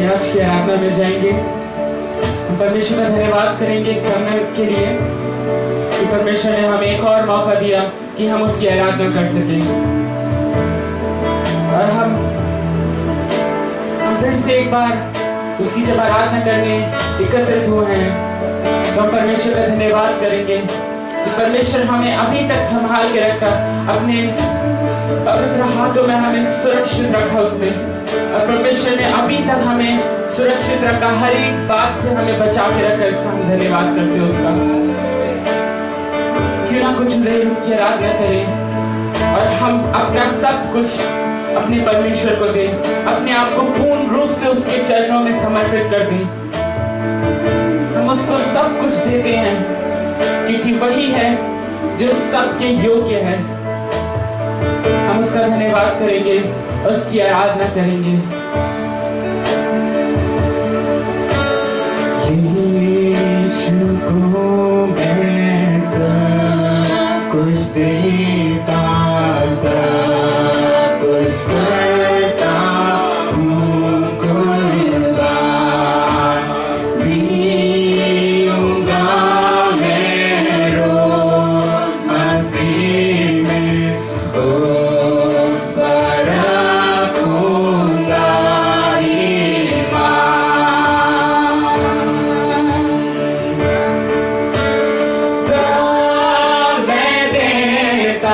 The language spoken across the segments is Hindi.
आइए आज की आराधना में जाएंगे। हम परमेश्वर का धन्यवाद करेंगे इस समय के लिए कि परमेश्वर ने हमें एक और मौका दिया कि हम उसकी आराधना कर सकें। और हम फिर से एक बार उसकी जब आराधना करने एकत्रित हुए हैं तो हम परमेश्वर का धन्यवाद करेंगे कि परमेश्वर हमें अभी तक संभाल के रखा, अपने पवित्र हाथों में हमें सुरक्षित रखा उसने। और परमेश्वर ने अभी तक हमें सुरक्षित रखा, हर एक बात से हमें बचा के रखा। इसका हम धन्यवाद करते हैं उसका। क्यों ना कुछ देर उसकी आराधना करें और हम अपना सब कुछ अपने परमेश्वर को दें, अपने आप को पूर्ण रूप से उसके चरणों में समर्पित कर दें। हम उसको सब कुछ देते हैं क्योंकि वही है जो सबके योग्य है। हम उसका धन्यवाद करेंगे और उसकी आराधना करेंगे। यीशु को मैं सब कुछ देता, सब कुछ करता हूँ कुर्बान, जीऊंगा मैं रोज मसीह में, उस पर रखूंगा ईमान। सब मैं देता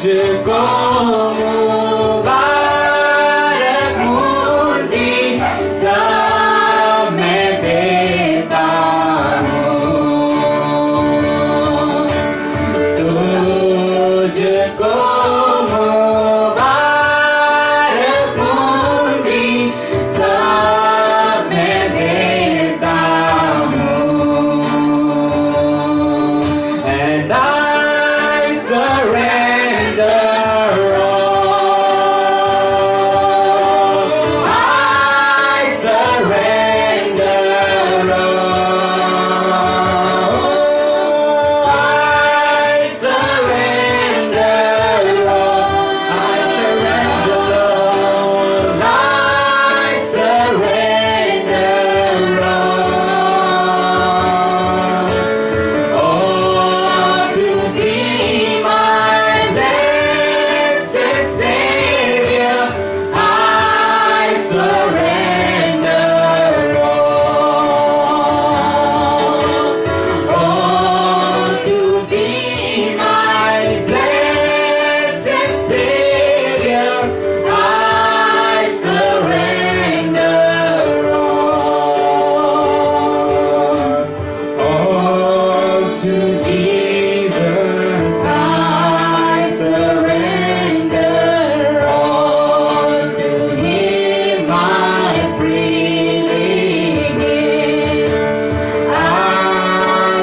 तुझको मुबारक मुझी सब मैं देता हूँ, तुझको मुबारक मुझी सब मैं देता हूँ। And I surrender all. I surrender all. I surrender all. I surrender all. I surrender all. Oh, to thee, my blessed Savior, I surrender all. Oh, to thee, my blessed Savior, I surrender all. All to Jesus I surrender, all to Him I freely give. I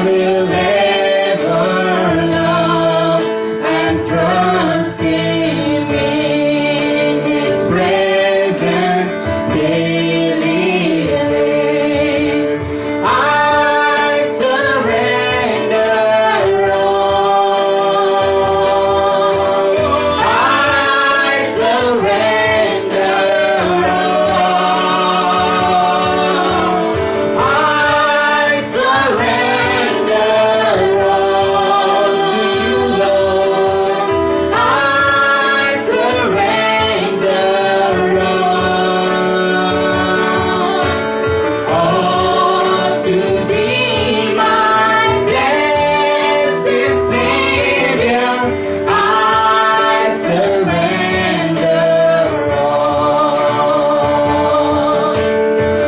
will ever love and trust Him in His presence daily live. I surrender all. I surrender all. I surrender all to you, Lord. I surrender all to thee, my blessed Savior. I surrender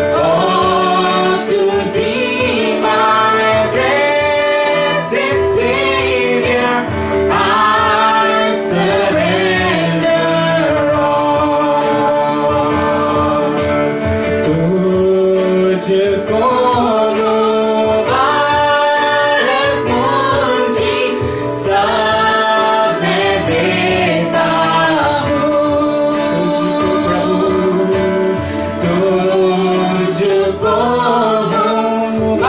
all to thee, my blessed Savior. I surrender all. तुझको मुबारक मुझी सब मैं देता हूँ, तुझको प्रभु, तुझको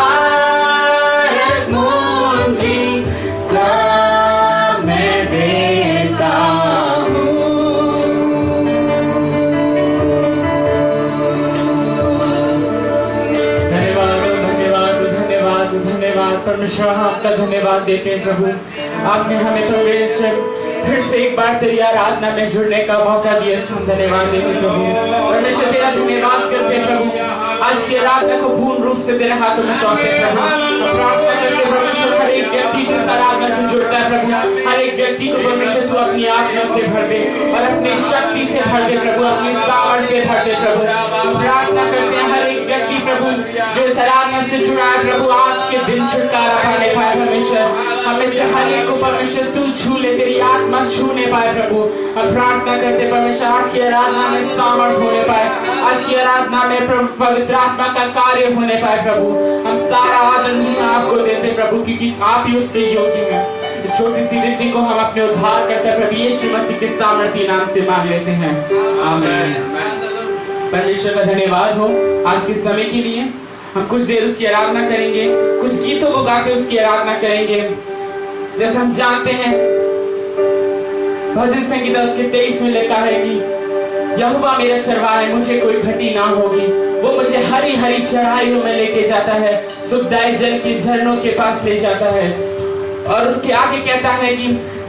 मुबारक मुझी सब मैं देता हूँ। धन्यवाद धन्यवाद धन्यवाद धन्यवाद परमेश्वर, हम आपका धन्यवाद देते हैं प्रभु। आपने हमें परमेश्वर फिर से एक बार तेरी आराधना में जुड़ने का मौका दिया, हम धन्यवाद देते हैं प्रभु। परमेश्वर तेरा धन्यवाद करते हैं प्रभु। आज की आराधना को पूर्ण रूप से तेरे हाथों में सौंपते हैं प्रभु। हम प्रार्थना करते हैं परमेश्वर, हर एक व्यक्ति जो इस आराधना से जुड़ता है प्रभु, हर एक व्यक्ति को परमेश्वर तू अपनी आत्मा से भर दे और अपनी शक्ति से भर दे प्रभु, अपनी सामर्थ से भर दे प्रभु। हम प्रार्थना करते हैं हर एक व्यक्ति प्रभु जो इस आराधना से जुड़ा है प्रभु, आज के दिन छुटकारा पाने पाए परमेश्वर। हमें से हर एक को परमेश्वर तू छू ले, तेरी आत्मा छूने पाए प्रभु। हम प्रार्थना करते हैं परमेश्वर, आज की आराधना में सामर्थ होने पाए, आज की आराधना में प्रभु पवित्र आत्मा का कार्य होने पाए प्रभु। हम सारा आदर आपको देते हैं प्रभु, क्योंकि आप ही उसके योग्य हैं। इस छोटी सी विनती को हम अपने उद्धार करते प्रभु यीशु मसीह के सामर्थी नाम से मांग लेते हैं, आमीन। परमेश्वर का धन्यवाद हो आज के समय के लिए। हम कुछ देर उसकी आराधना करेंगे, कुछ गीतों को गा के उसकी आराधना करेंगे। जैसे हम जानते हैं भजन संगीता उसके 23 में लिखा है कि यहोवा मेरा चरवाहा है, मुझे कोई घटी ना होगी। वो मुझे हरी हरी चढ़ाइयों में लेके जाता है, सुखदायक जल के झरनों के पास ले जाता है। और उसके आगे कहता है कि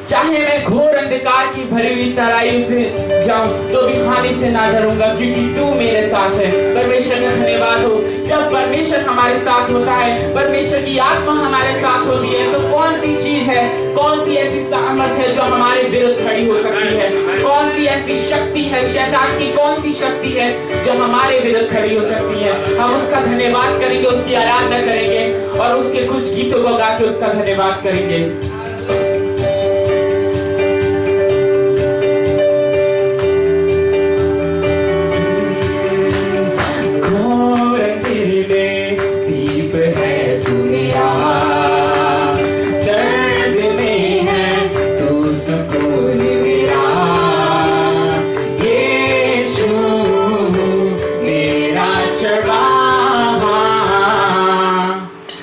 चाहे मैं घोर अंधकार की भरी हुई तराइयों से थक जाऊं तो भी खाने से ना डरूंगा, क्योंकि तू मेरे साथ है। परमेश्वर का धन्यवाद हो। जब परमेश्वर हमारे साथ होता है, परमेश्वर की आत्मा हमारे साथ होती है, तो कौन सी चीज है, कौन सी ऐसी सामर्थ है जो हमारे विरुद्ध खड़ी हो सकती है? कौन सी ऐसी शक्ति है, शैतान की कौन सी शक्ति है जो हमारे विरुद्ध खड़ी हो सकती है? हम उसका धन्यवाद करेंगे, उसकी आराधना करेंगे और उसके कुछ गीतों को गा के उसका धन्यवाद करेंगे।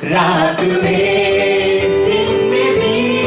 रात में दिन में भी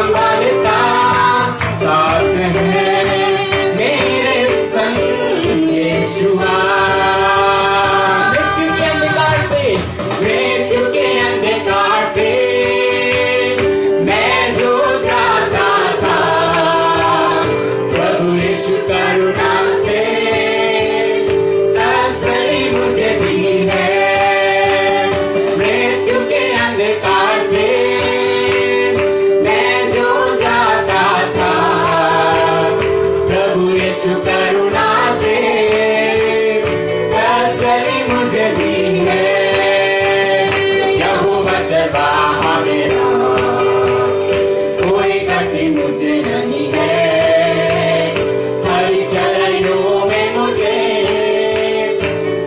संभालता साथ है मेरे संग यीशुआ। मृत्यु के अंधकार से मैं जो जाता था, प्रभु यीशु करुणा से तसल्ली मुझे दी है। मृत्यु के अंधकार से मैं जो जाता था, प्रभु यीशु करुणा से तसल्ली मुझे दी है। यहोवा मेरा कोई घटी मुझे नहीं है, हरी चराइयों में मुझे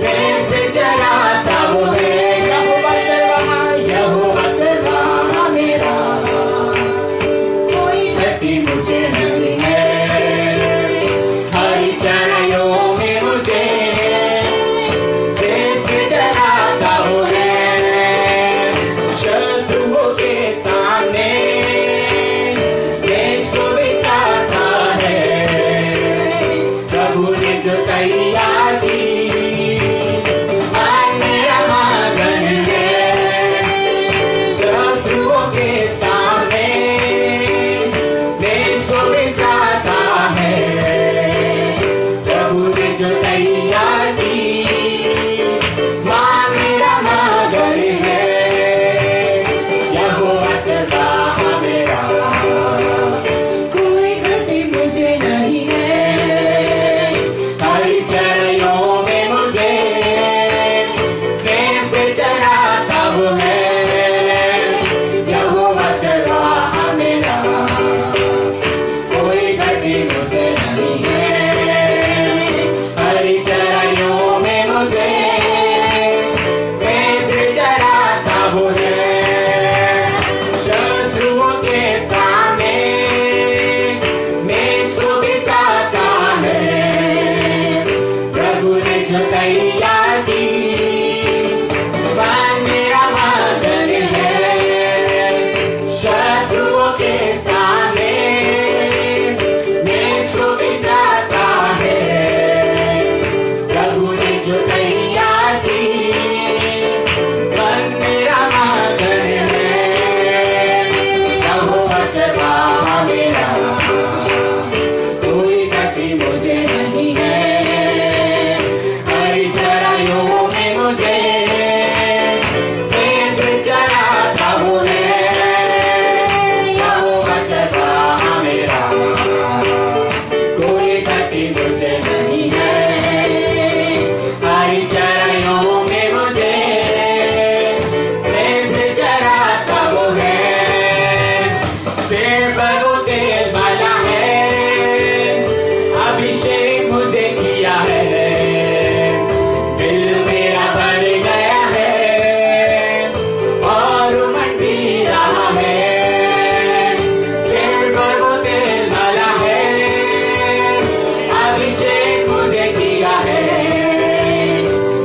से चराता वो है। यहोवा चरवाहा मेरा कोई घटी मुझे नहीं है, हरी चराइयों में मुझे से चराता वो है। शत्रुओं के सामने देश को बिठाता है, प्रभु ने जो तैयार की मेरा मगन है। शत्रुओं के सामने देश को बिठाता है, प्रभु ने जो तैयार की मेरा मगन है। यहोवा चरवाहा मेरा कोई घटी मुझे नहीं है, हरी चराइयों में मुझे से चराता वो है। यहोवा चरवाहा मेरा कोई घटी मुझे नहीं है, हरी चराइयों में मुझे से चराता वो है। शत्रुओं के सामने मेज को बिछाता है, प्रभु ने जो तैयार की मेरा मगन है। शत्रुओं के सामने मेज को बिछाता है, प्रभु ने जो तैयार की मेरा मगन है। यहोवा चरवाहा मेरा कोई घटी मुझे नहीं है, हरी चराइयों में मुझे से चराता वो है। यहोवा चरवाहा मेरा कोई घटी मुझे नहीं है, हरी चराइयों में मुझे से चराता वो है। सिर पर वो तेल माला है, अभिषेक मुझे किया है, दिल मेरा भर गया है और उमड़ भी रहा है। सिर पर वो तेल माला है, अभिषेक मुझे किया है,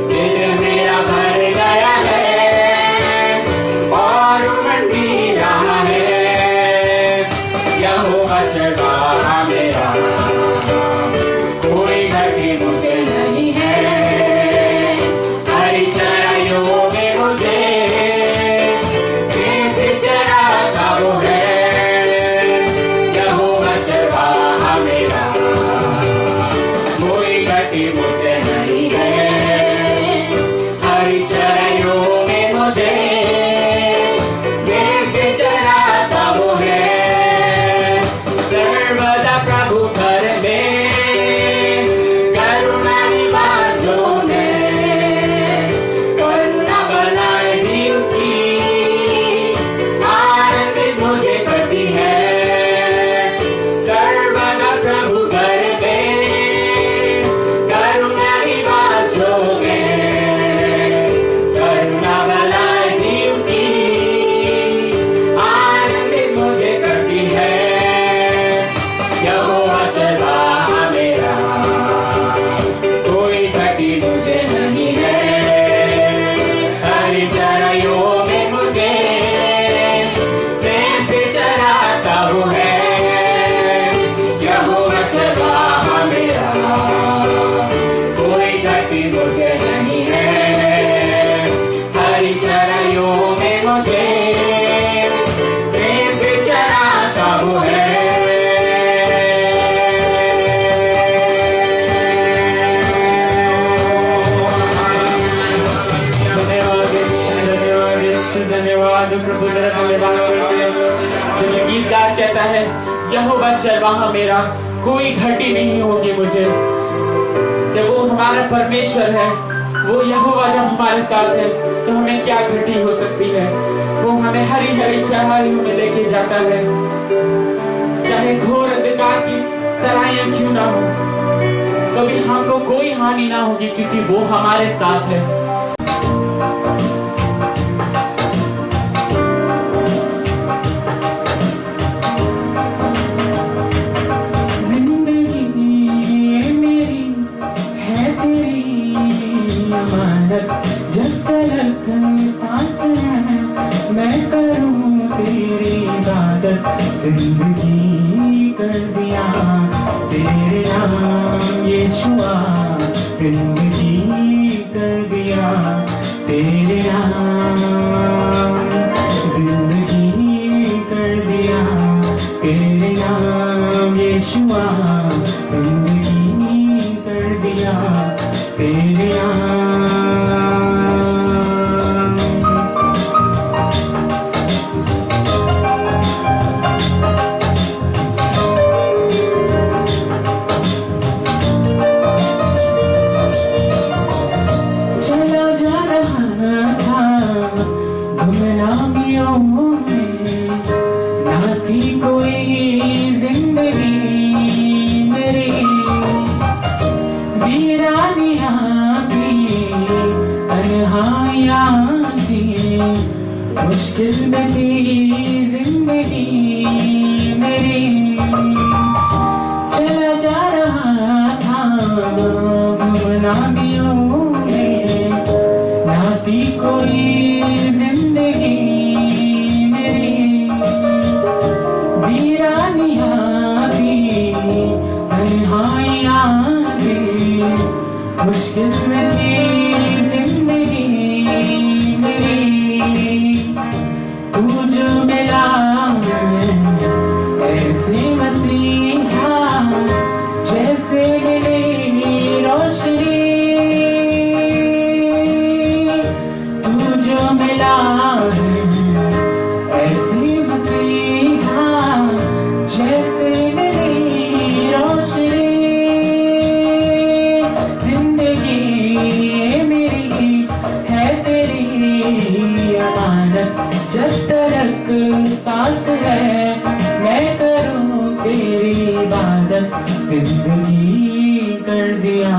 दिल मेरा भर गया है और उमड़ भी रहा है। यहोवा चरवाहा मेरा कोई घटी मुझे नहीं है, हरी चराइयों में मुझे से चराता वो है। यहोवा चरवाहा मेरा कोई घटी मुझे नहीं है, हरी चराइयों में मुझे से चराता वो है। यहोवा चरवाहा मेरा, कोई घटी नहीं होगी मुझे। जब वो हमारा परमेश्वर है, वो यहोवा जब हमारे साथ है तो हमें क्या घटी हो सकती है। वो हमें हरी हरी चढ़ाइयों में लेके जाता है, चाहे घोर अंधकार की तराइयां क्यों ना हो, कभी हमको कोई हानि ना होगी, क्योंकि वो हमारे साथ है। जब तक सांस है मैं करूं तेरी इबादत, जिंदगी कर दिया तेरे नाम यीशुआ, जिंदगी कर दिया तेरे नाम, जिंदगी कर दिया तेरे नाम यीशुआ, जिंदगी कर दिया तेरे नाम। मुश्किल में थी जिंदगी मेरी, चला जा रहा था गुमनामियों में, ना थी कोई जिंदगी मेरी, वीरानियां थी तन्हाइयां थी, मुश्किल में थी जिंदगी मेरी, तू जो मिला ऐसे मसीहा जैसे मिली रोशनी, तू जो मिला ऐसे मसीहा जैसे मिली रोशनी, जिंदगी मेरी है तेरी अमानत, जब तक सांस है मैं करूं तेरी इबादत, जिंदगी कर दिया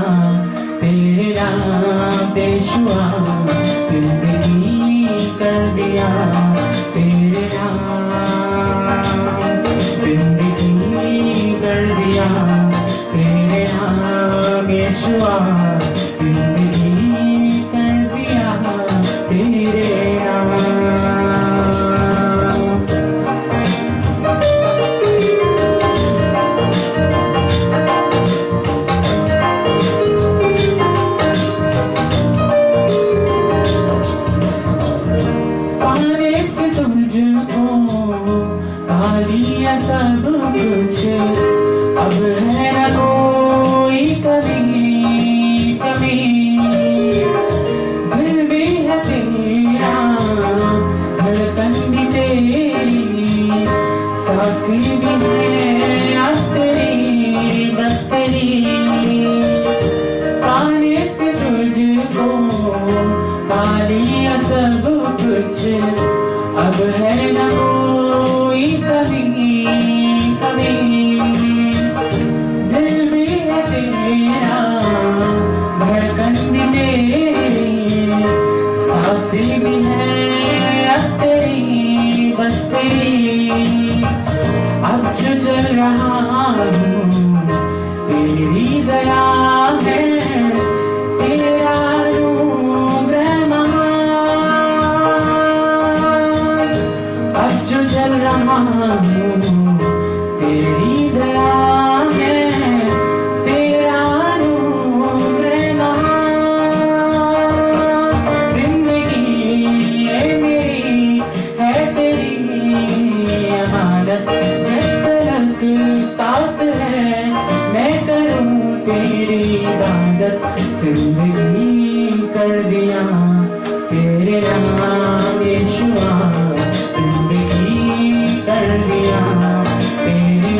तेरे नाम यीशुआ, जिंदगी कर दिया तेरे नाम, जिंदगी कर दिया तेरे नाम यीशुआ, जिंदगी कर दिया तेरे नाम। सब कुछ अब है न कोई कमी कमी, दिल भी है तेरा धड़कन भी तेरी, सांसें भी है अब तेरी बस तेरी, पाने से तुझको पा लिया सब कुछ, अब है न कोई कमी कभी, दिल भी है तेरा धड़कन भी तेरी, सांसें भी है अब तेरी बस तेरी, अब जो चल रहा हूँ तेरी दया है, तेरा रूप अब जो चल रहा हूँ तेरी दया है, तेरा नूर जिंदगी ये मेरी है तेरी अमानत, जब तक सांस है मैं करूँ तेरी इबादत, जिंदगी कर दिया तेरे नाम यीशुआ, कर दिया तेरे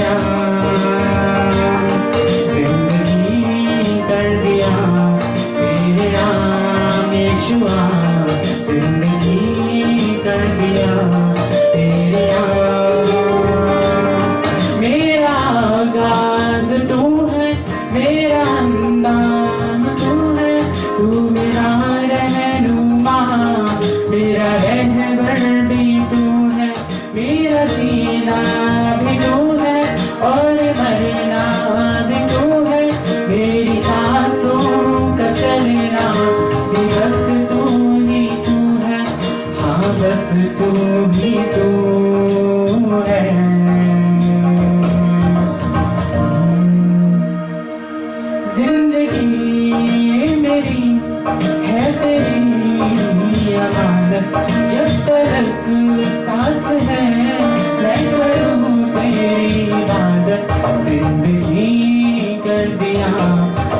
जिंदगी कर दिया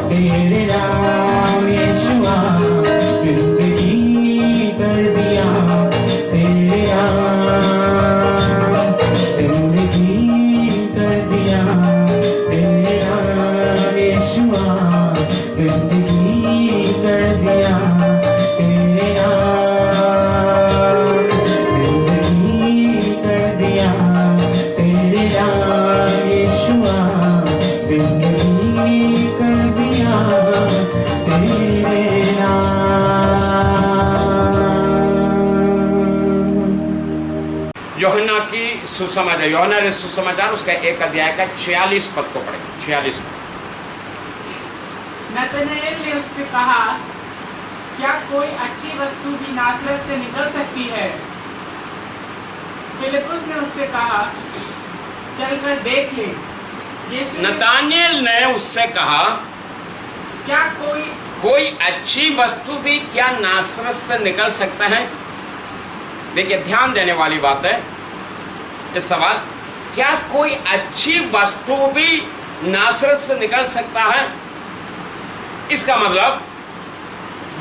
तेरे नाम यीशुआ, जिंदगी कर दिया तेरे नाम, जिंदगी कर दिया तेरे नाम यीशुआ, जिंदगी कर दिया तेरे नाम, जिंदगी कर दिया तेरे नाम यीशुआ, जिंदगी कर दिया तेरे नाम। यूहन्ना की सुसमाचार, यूहन्ना ने सुसमाचार उसका 1 अध्याय का 46 पद को पढ़े। 46 पद। नतनएल ने उससे कहा, क्या कोई अच्छी वस्तु भी नासरत से निकल सकती है? फिलिप्पुस ने उससे कहा, चलकर देख ले। यीशु ने नतानिएल ने उससे कहा, क्या कोई अच्छी वस्तु भी क्या नासरत से निकल सकता है? देखिए, ध्यान देने वाली बात है ये सवाल। क्या कोई अच्छी वस्तु भी नासरत से निकल सकता है? इसका मतलब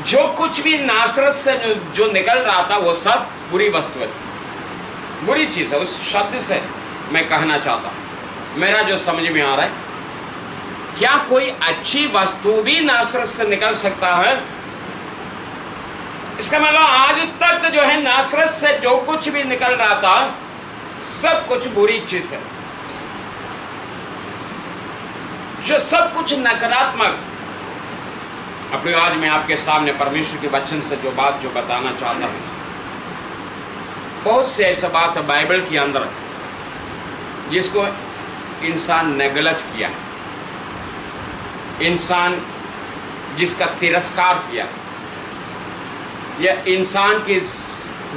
जो कुछ भी नासरत से जो निकल रहा था वो सब बुरी वस्तु है, बुरी चीज है। उस शब्द से मैं कहना चाहता हूं, मेरा जो समझ में आ रहा है, क्या कोई अच्छी वस्तु भी नासरत से निकल सकता है? इसका मतलब आज तक जो है नासरत से जो कुछ भी निकल रहा था सब कुछ बुरी चीज है, जो सब कुछ नकारात्मक। अपने आज मैं आपके सामने परमेश्वर के वचन से जो बात जो बताना चाहता हूं, बहुत से ऐसा बात है बाइबल के अंदर जिसको इंसान नेगलेक्ट किया है, इंसान जिसका तिरस्कार किया, यह इंसान की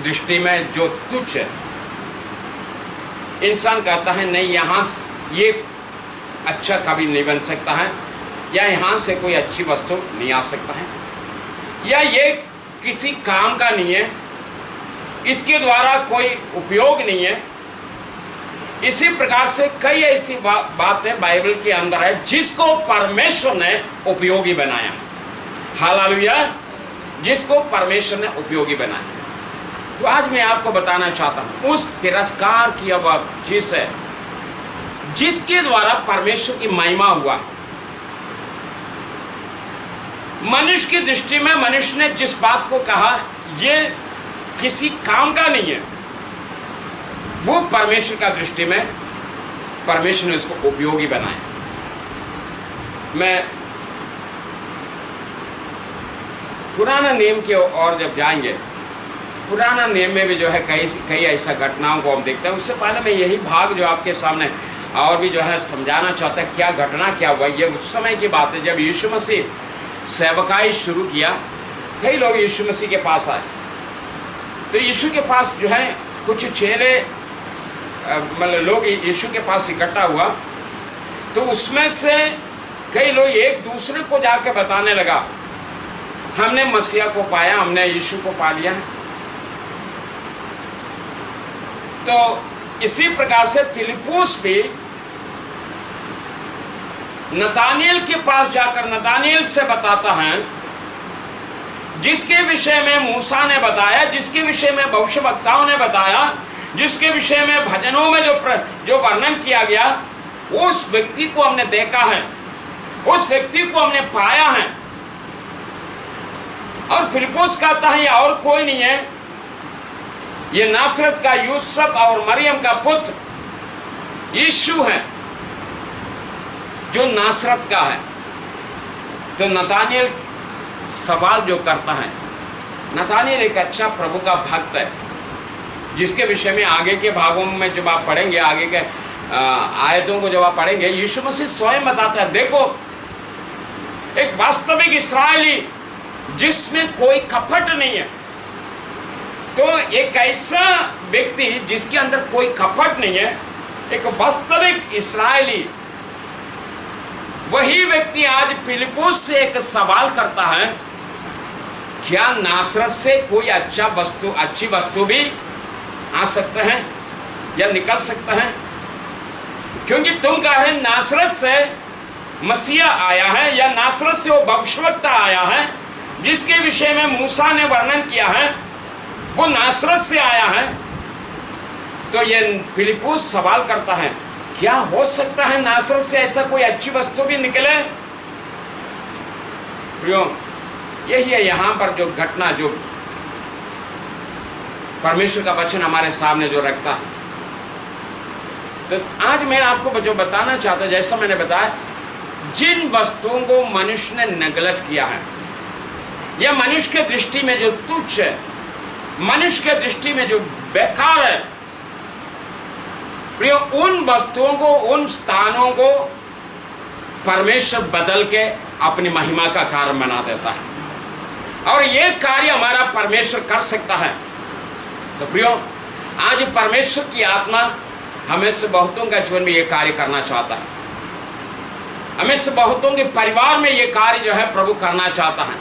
दृष्टि में जो तुच्छ है। इंसान कहता है नहीं, यहां ये अच्छा कभी नहीं बन सकता है, या यहां से कोई अच्छी वस्तु नहीं आ सकता है, या ये किसी काम का नहीं है, इसके द्वारा कोई उपयोग नहीं है। इसी प्रकार से कई ऐसी बातें बाइबल के अंदर है जिसको परमेश्वर ने उपयोगी बनाया। हालेलुया, जिसको परमेश्वर ने उपयोगी बनाया। तो आज मैं आपको बताना चाहता हूं उस तिरस्कार की अब चीज है जिसके द्वारा परमेश्वर की महिमा हुआ। मनुष्य की दृष्टि में मनुष्य ने जिस बात को कहा ये किसी काम का नहीं है, वो परमेश्वर का दृष्टि में परमेश्वर ने उसको उपयोगी बनाया। मैं पुराना नियम की ओर जब जाएंगे, पुराना नियम में भी जो है कई ऐसा घटनाओं को हम देखते हैं। उससे पहले मैं यही भाग जो आपके सामने और भी जो है समझाना चाहता है क्या घटना क्या हुआ। ये उस समय की बात है जब यीशु मसीह सेवकाई शुरू किया। कई लोग यीशु मसीह के पास आए, तो यीशु के पास जो है कुछ चेले मतलब लोग यीशु के पास इकट्ठा हुआ, तो उसमें से कई लोग एक दूसरे को जाके बताने लगा, हमने मसीहा को पाया, हमने यीशु को पा लिया। तो इसी प्रकार से फिलिप्पुस भी नतानिएल के पास जाकर नतानिएल से बताता है, जिसके विषय में मूसा ने बताया, जिसके विषय में भविष्यवक्ताओं ने बताया, जिसके विषय में भजनों में जो वर्णन किया गया, उस व्यक्ति को हमने देखा है, उस व्यक्ति को हमने पाया है। और फिलिप्पुस कहता है ये और कोई नहीं है, ये नासरत का यूसुफ और मरियम का पुत्र यीशु है, जो नासरत का है। तो नतानिएल सवाल जो करता है, नतानिएल एक अच्छा प्रभु का भक्त है, जिसके विषय में आगे के भागों में जब आप पढ़ेंगे, आगे के आयतों को जब आप पढ़ेंगे, यीशु मसीह स्वयं बताता है, देखो एक वास्तविक इस्राएली जिसमें कोई कपट नहीं है। तो एक ऐसा व्यक्ति जिसके अंदर कोई कपट नहीं है, एक वास्तविक इस्राएली, वही व्यक्ति आज फिलिप्पुस से एक सवाल करता है, क्या नासरत से कोई अच्छी वस्तु भी आ सकते हैं या निकल सकता है? क्योंकि तुम कह रहे नासरत से मसीहा आया है, या नासरत से वो भविष्यवक्ता आया है जिसके विषय में मूसा ने वर्णन किया है, वो नासरत से आया है। तो ये फिलिप्पुस सवाल करता है, क्या हो सकता है नासरत से ऐसा कोई अच्छी वस्तु भी निकले? प्रियो, यही है यहां पर जो घटना, जो परमेश्वर का वचन हमारे सामने जो रखता है। तो आज मैं आपको जो बताना चाहता हूं, जैसा मैंने बताया, जिन वस्तुओं को मनुष्य ने नेगलेक्ट किया है, या मनुष्य के दृष्टि में जो तुच्छ है, मनुष्य के दृष्टि में जो बेकार है, प्रियो, उन वस्तुओं को, उन स्थानों को परमेश्वर बदल के अपनी महिमा का कार्य बना देता है। और ये कार्य हमारा परमेश्वर कर सकता है। तो प्रियो, आज परमेश्वर की आत्मा हमें से बहुतों का जीवन में ये कार्य करना चाहता है। हमें से बहुतों के परिवार में ये कार्य जो है प्रभु करना चाहता है।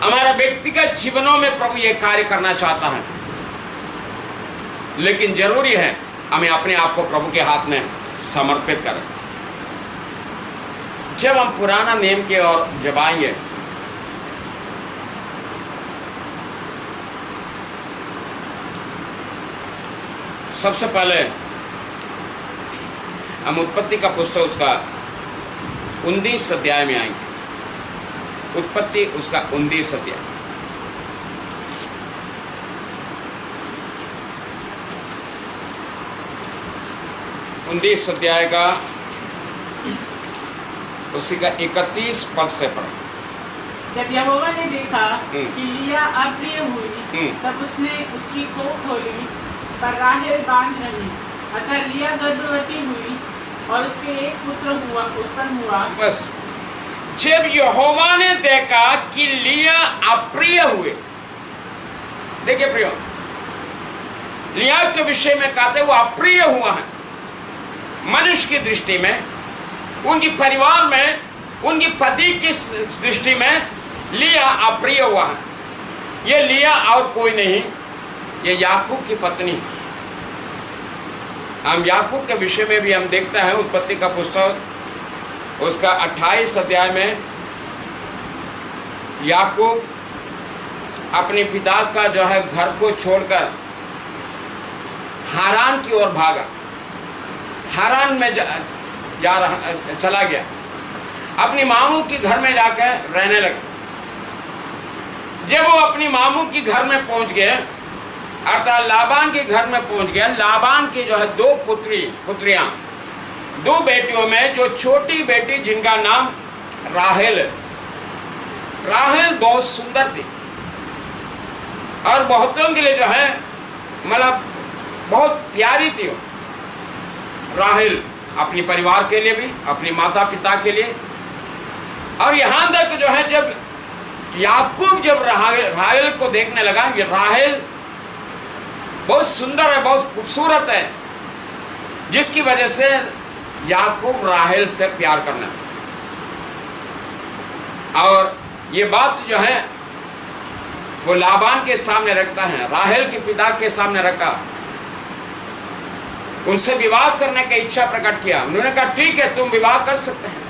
हमारा व्यक्तिगत जीवनों में प्रभु ये कार्य करना चाहता है। लेकिन जरूरी है हमें अपने आप को प्रभु के हाथ में समर्पित करें। जब हम पुराना नियम के ओर जब आएंगे, सबसे पहले हम उत्पत्ति का पुस्तक उसका 19 अध्याय में आएंगे। उत्पत्ति उसका 19 अध्याय। उन्नीस अध्याय का उसी का 31 पद से पढ़ो। जब यहोवा ने देखा कि लिया अप्रिय हुई, तब उसने उसकी कोख खोली, पर राहेल बांझ रही। अतः लिया गर्भवती हुई और उसके एक पुत्र उत्पन्न हुआ। बस, जब यहोवा ने देखा कि लिया अप्रिय हुए, देखिए प्रियो, लिया के विषय में कहते वो अप्रिय हुआ है मनुष्य की दृष्टि में, उनकी परिवार में, उनकी पति की दृष्टि में लिया अप्रिय हुआ है। ये लिया और कोई नहीं, ये याकूब की पत्नी। हम याकूब के विषय में भी हम देखते हैं उत्पत्ति का पुस्तक उसका 28 अध्याय में, याकूब अपने पिता का जो है घर को छोड़कर हारान की ओर भागा, हारान में चला गया, अपनी मामू के घर में जाकर रहने लगा। जब वो अपनी मामू के घर में पहुंच गए, अर्थात लाबान के घर में पहुंच गया, लाबान की जो है 2 पुत्रियां, 2 बेटियों में जो छोटी बेटी जिनका नाम राहेल, राहेल बहुत सुंदर थी और बहुतों के लिए जो है मतलब बहुत प्यारी थी राहेल, अपने परिवार के लिए भी, अपने माता पिता के लिए। और यहां तक जो है जब याकूब जब राहेल को देखने लगा, ये राहेल बहुत सुंदर है, बहुत खूबसूरत है, जिसकी वजह से याकूब राहेल से प्यार करना। और ये बात जो है वो लाबान के सामने रखता है, राहेल के पिता के सामने रखा, उनसे विवाह करने की इच्छा प्रकट किया। उन्होंने कहा ठीक है, तुम विवाह कर सकते हैं,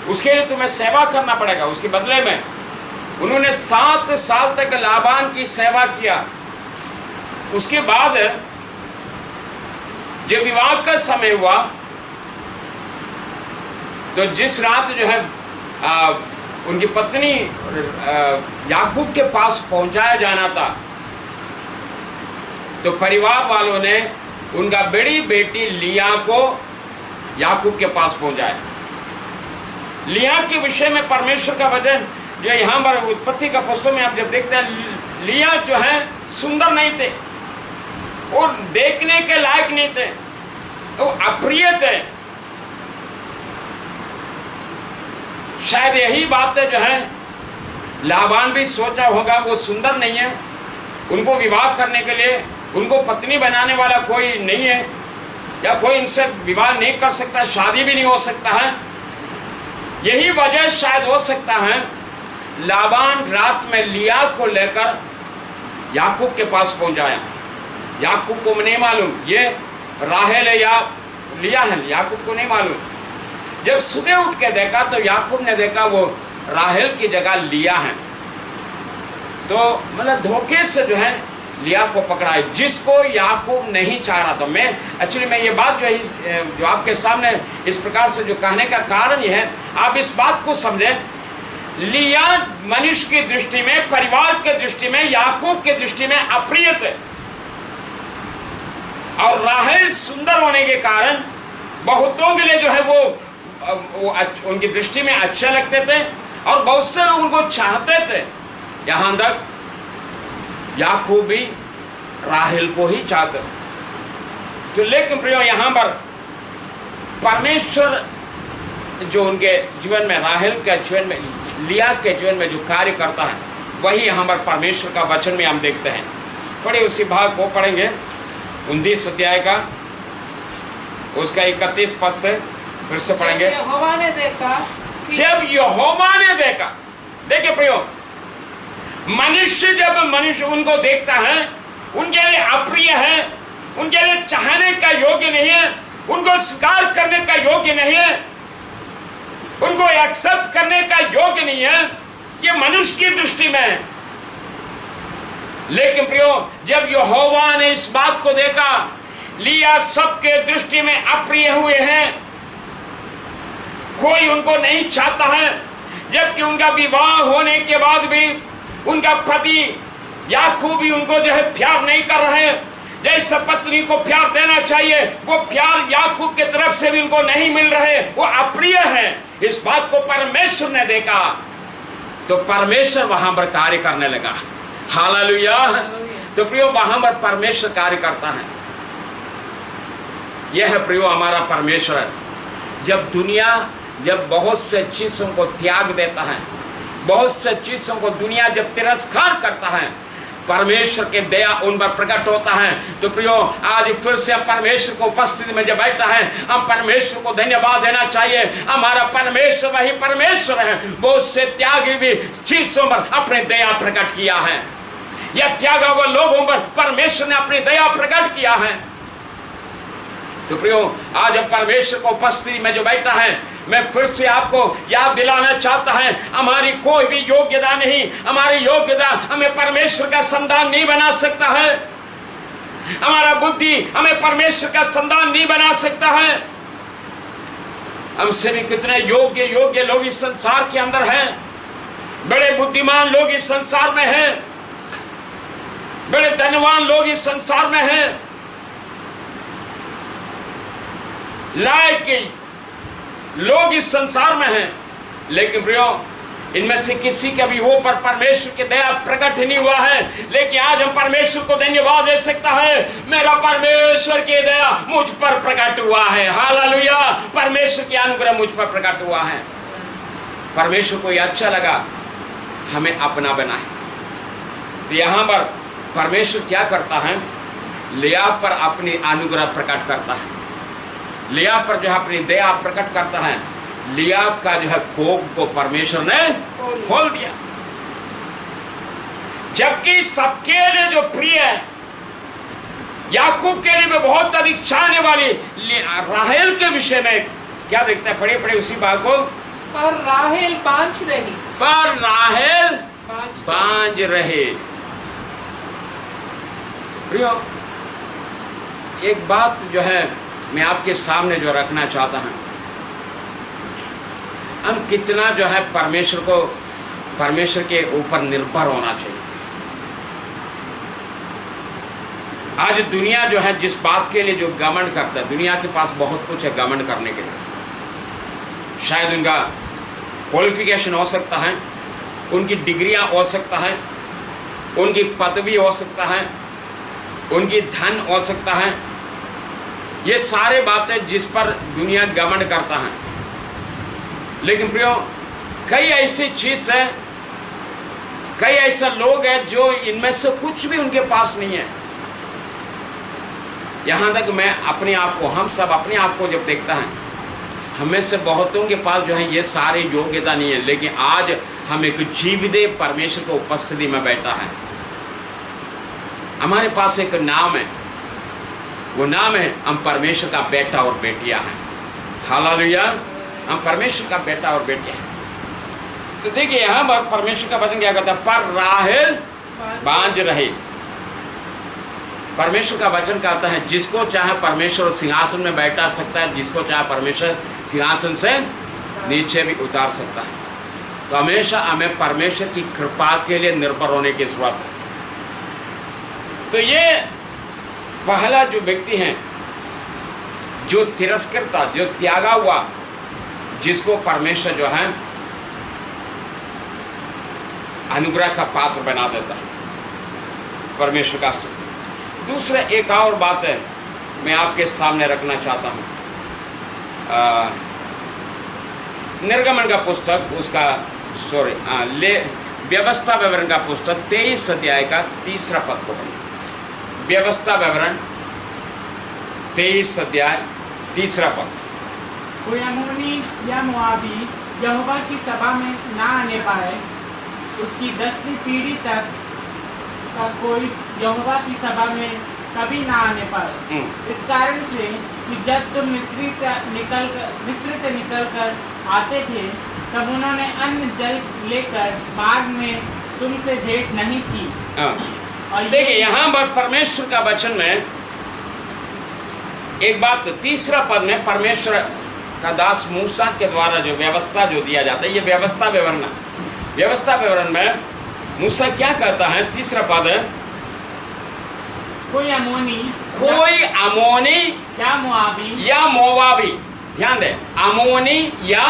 उसके लिए तुम्हें सेवा करना पड़ेगा। उसके बदले में उन्होंने 7 साल तक लाबान की सेवा किया। उसके बाद जब विवाह का समय हुआ तो जिस रात जो है उनकी पत्नी याकूब के पास पहुंचाया जाना था, तो परिवार वालों ने उनका बड़ी बेटी लिया को याकूब के पास पहुंचाया। लिया के विषय में परमेश्वर का वचन जो यहाँ पर उत्पत्ति का पुस्तक में आप जब देखते हैं, लिया जो है सुंदर नहीं थे और देखने के लायक नहीं थे, तो अप्रिय थे। शायद यही बात जो है लाबान भी सोचा होगा, वो सुंदर नहीं है, उनको विवाह करने के लिए उनको पत्नी बनाने वाला कोई नहीं है, या कोई इनसे विवाह नहीं कर सकता, शादी भी नहीं हो सकता है। यही वजह शायद हो सकता है लाबान रात में लिया को लेकर याकूब के पास पहुंचाया। याकूब को नहीं मालूम, ये राहेल है या लिया है, याकूब को नहीं मालूम। जब सुबह उठ के देखा तो याकूब ने देखा वो राहेल की जगह लिया है। तो मतलब धोखे से जो है लिया को पकड़ा है, जिसको याकूब नहीं चाह रहा था। मैं ये बात जो है जो आपके सामने इस प्रकार से जो कहने का कारण ये है, आप इस बात को समझें, लिया मनुष्य की दृष्टि में, परिवार के दृष्टि में, याकूब के दृष्टि में अप्रिय थे, और राहेल सुंदर होने के कारण बहुतों के लिए जो है वो उनकी दृष्टि में अच्छे लगते थे और बहुत से लोग उनको चाहते थे। यहां तक याकूब भी राहेल को ही चाहते थे। तो लेकिन प्रियो यहां पर परमेश्वर जो उनके जीवन में, राहेल के जीवन में, लिया के जीवन में जो कार्य करता है, वही यहां पर परमेश्वर का वचन में हम देखते हैं। पढ़े उसी भाग को पढ़ेंगे 29 अध्याय का, उसका 31 पद से फिर से पढ़ेंगे। जब यहोवा ने देखा, देखिए प्रियो, मनुष्य उनको देखता है, उनके लिए अप्रिय है, उनके लिए चाहने का योग्य नहीं है, उनको स्वीकार करने का योग्य नहीं है, उनको एक्सेप्ट करने का योग्य नहीं है, ये मनुष्य की दृष्टि में है। लेकिन प्रियो, जब यहोवा ने इस बात को देखा, लिया सबके दृष्टि में अप्रिय हुए हैं, कोई उनको नहीं चाहता है, जबकि उनका विवाह होने के बाद भी उनका पति याकूब भी उनको जो है प्यार नहीं कर रहे हैं। जैसे पत्नी को प्यार देना चाहिए, वो प्यार याकूब की तरफ से भी उनको नहीं मिल रहे, वो अप्रिय है। इस बात को परमेश्वर ने देखा तो परमेश्वर वहां पर कार्य करने लगा। हालेलुया। तो प्रियो, वहां पर परमेश्वर कार्य करता है। यह है प्रियो हमारा परमेश्वर। जब बहुत से चीजों को त्याग देता है, बहुत से चीजों को दुनिया जब तिरस्कार करता है, परमेश्वर के दया उन पर प्रकट होता है। तो प्रियो, आज फिर से परमेश्वर को उपस्थिति में जब बैठा है, हम परमेश्वर को धन्यवाद देना चाहिए। हमारा परमेश्वर वही परमेश्वर है, बहुत से त्यागी भी चीजों पर अपने दया प्रकट किया है, या त्यागा हुए लोगों पर परमेश्वर ने अपनी दया प्रकट किया है। तो प्रियो, आज हम परमेश्वर को उपस्थिति में जो बैठा है, मैं फिर से आपको याद दिलाना चाहता है, हमारी कोई भी योग्यता नहीं, हमारी योग्यता हमें परमेश्वर का संतान नहीं बना सकता है, हमारा बुद्धि हमें परमेश्वर का संतान नहीं बना सकता है। हमसे भी कितने योग्य लोग इस संसार के अंदर हैं, बड़े बुद्धिमान लोग इस संसार में हैं, बड़े धनवान लोग इस संसार में हैं, लायक लोग इस संसार में हैं। लेकिन प्रियो, इनमें से किसी के भी वो पर परमेश्वर की दया प्रकट नहीं हुआ है। लेकिन आज हम परमेश्वर को धन्यवाद दे सकता है, मेरा परमेश्वर की दया मुझ पर प्रकट हुआ है। हालेलुया। परमेश्वर की अनुग्रह मुझ पर प्रकट हुआ है। परमेश्वर को यह अच्छा लगा हमें अपना बनाए। तो यहां पर परमेश्वर क्या करता है, लिया पर अपनी अनुग्रह प्रकट करता है, लिया पर जो है अपनी दया प्रकट करता है। लिया का जो है कोख को परमेश्वर ने खोल दिया, जबकि सबके लिए जो प्रिय है, याकूब के लिए बहुत अधिक चाहने वाली राहेल के विषय में क्या देखते हैं, पढ़े पढ़े उसी बात को। पर राहेल बांझ रहे। प्रियो, एक बात जो है मैं आपके सामने जो रखना चाहता हूं, हम कितना जो है परमेश्वर के ऊपर निर्भर होना चाहिए। आज दुनिया जो है जिस बात के लिए जो घमंड करता है, दुनिया के पास बहुत कुछ है घमंड करने के लिए। शायद उनका क्वालिफिकेशन हो सकता है, उनकी डिग्रियां हो सकता है, उनकी पदवी हो सकता है, उनकी धन हो सकता है। ये सारे बातें जिस पर दुनिया घमंड करता है। लेकिन प्रियो, कई ऐसी चीज है, कई ऐसे लोग हैं जो इनमें से कुछ भी उनके पास नहीं है। यहां तक मैं अपने आप को, हम सब अपने आप को जब देखता है, हमें से बहुतों के पास जो है ये सारे योग्यता नहीं है। लेकिन आज हम एक जीवदेव परमेश्वर को उपस्थिति में बैठा है, हमारे पास एक नाम है, वो नाम है हम परमेश्वर का बेटा और बेटियां हैं। हालेलुया, हम परमेश्वर का बेटा और बेटियां हैं। तो देखिए यहाँ पर परमेश्वर का वचन क्या करता है, पर राहेल बांझ रहे। परमेश्वर का वचन कहता है जिसको चाहे परमेश्वर सिंहासन में बैठा सकता है, जिसको चाहे परमेश्वर सिंहासन से नीचे भी उतार सकता है। तो हमेशा हमें परमेश्वर की कृपा के लिए निर्भर होने की जरूरत है। तो ये पहला जो व्यक्ति है जो तिरस्कृता, जो त्यागा हुआ, जिसको परमेश्वर जो है अनुग्रह का पात्र बना देता है, परमेश्वर का स्तुति। दूसरा एक और बात है मैं आपके सामने रखना चाहता हूं, निर्गमन का पुस्तक उसका व्यवस्था विवरण का पुस्तक 23 अध्याय का 3 पद को पढ़ें। व्यवस्था विवरण 23 अध्याय 3 पद। कोई अम्मोनी या मोआबी यहोवा की सभा में ना आने पाए, उसकी 10वीं पीढ़ी तक का कोई यहोवा की सभा में कभी ना आने पाए। इस कारण से कि जब तुम मिस्र से निकलकर आते थे, तब उन्होंने अन्न जल लेकर मार्ग में तुमसे भेंट नहीं की। और देखिए यहाँ पर परमेश्वर का वचन में एक बात, 3 पद में परमेश्वर का दास मूसा के द्वारा जो व्यवस्था जो दिया जाता है, ये व्यवस्था विवरण। व्यवस्था विवरण में मूसा क्या कहता है, 3 पद है, कोई अमोनी या मोवाबी, ध्यान दें, अमोनी या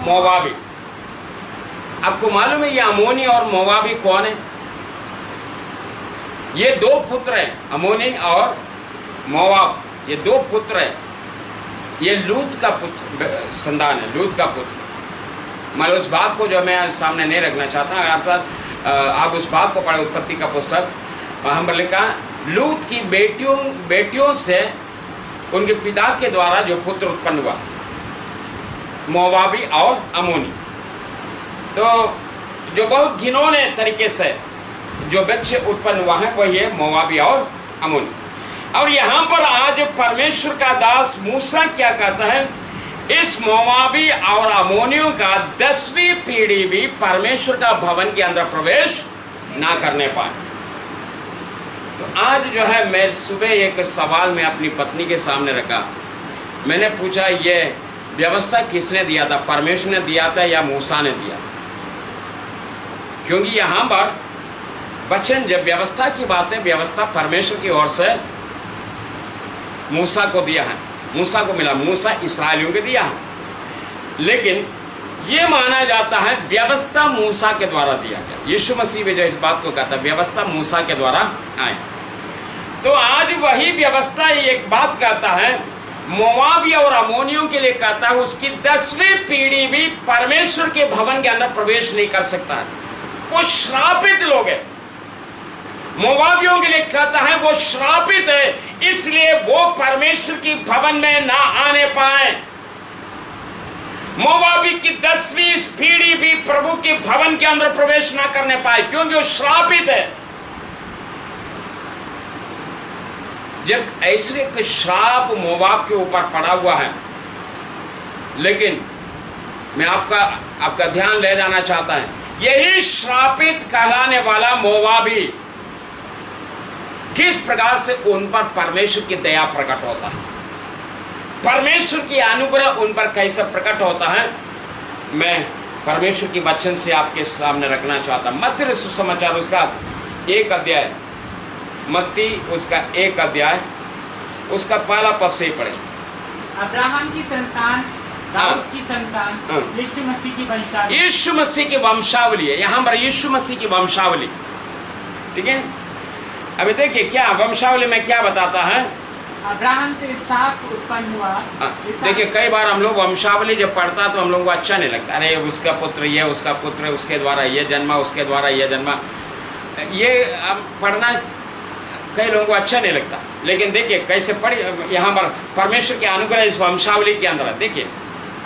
मोवाबी। आपको मालूम है ये अमोनी और मोवाबी कौन है? ये 2 पुत्र हैं, अमोनी और मोवाब, ये 2 पुत्र हैं। ये लूत का पुत्र संतान है, लूत का पुत्र। मैं उस बात को जो मैं सामने नहीं रखना चाहता, अर्थात आप उस बात को पढ़े, उत्पत्ति का पुस्तक, वहां पर लिखा लूत की बेटियों से उनके पिता के द्वारा जो पुत्र उत्पन्न हुआ, मोवाबी और अमोनी। तो जो बहुत घिनौने तरीके से जो बच्चे उत्पन्न हुआ है वही है मोवाबी और अमोनी। और यहाँ पर आज परमेश्वर का दास मूसा क्या कहता है, इस मोवाबी और अमोनियों का 10वीं पीढ़ी भी परमेश्वर का भवन के अंदर प्रवेश ना करने पाए। तो आज जो है मैं सुबह एक सवाल में अपनी पत्नी के सामने रखा। मैंने पूछा ये व्यवस्था किसने दिया था, परमेश्वर ने दिया था या मूसा ने दिया? क्योंकि यहाँ पर वचन जब व्यवस्था की बात है, व्यवस्था परमेश्वर की ओर से मूसा को दिया है, मूसा को मिला, मूसा इस्राएलियों को दिया है। लेकिन ये माना जाता है व्यवस्था मूसा के द्वारा दिया गया। यीशु मसीह भी जो इस बात को कहता है व्यवस्था मूसा के द्वारा आए। तो आज वही व्यवस्था एक बात कहता है, मोवाबी और अमोनियों के लिए कहता है उसकी 10वीं पीढ़ी भी परमेश्वर के भवन के अंदर प्रवेश नहीं कर सकता है, वो श्रापित लोग हैं। मोवाबियों के लिए कहता है वो श्रापित है, इसलिए वो परमेश्वर की भवन में ना आने पाए। मोवाबी की 10वीं पीढ़ी भी प्रभु के भवन के अंदर प्रवेश ना करने पाए, क्योंकि वो श्रापित है। जब ऐसे एक श्राप मोवाब के ऊपर पड़ा हुआ है, लेकिन मैं आपका ध्यान ले जाना चाहता है, यही श्रापित कहलाने वाला मोवाबी किस प्रकार से उन पर परमेश्वर की दया प्रकट होता है, परमेश्वर की अनुग्रह उन पर कैसे प्रकट होता है, मैं परमेश्वर की वचन से आपके सामने रखना चाहता हूं। मत्ती सुसमाचार उसका 1 अध्याय, मत्ती उसका 1 अध्याय उसका पहला पद से ही पढ़े। अब्राहम की संतान, दाऊद की संतान, यीशु मसीह की वंशावली। यीशु मसीह की वंशावली है यहाँ पर, यीशु मसीह की वंशावली, ठीक है। अभी देखिए क्या वंशावली में क्या बताता है, अब्राहम से इसहाक उत्पन्न हुआ। देखिए कई बार हम लोग वंशावली जब पढ़ता तो हम लोग को अच्छा नहीं लगता, अरे उसका पुत्र ये, उसका पुत्र उसके द्वारा ये जन्मा, उसके द्वारा ये जन्मा, ये पढ़ना कई लोगों को अच्छा नहीं लगता। लेकिन देखिए कैसे पढ़, यहाँ पर परमेश्वर के अनुग्रह इस वंशावली के अंदर है। देखिए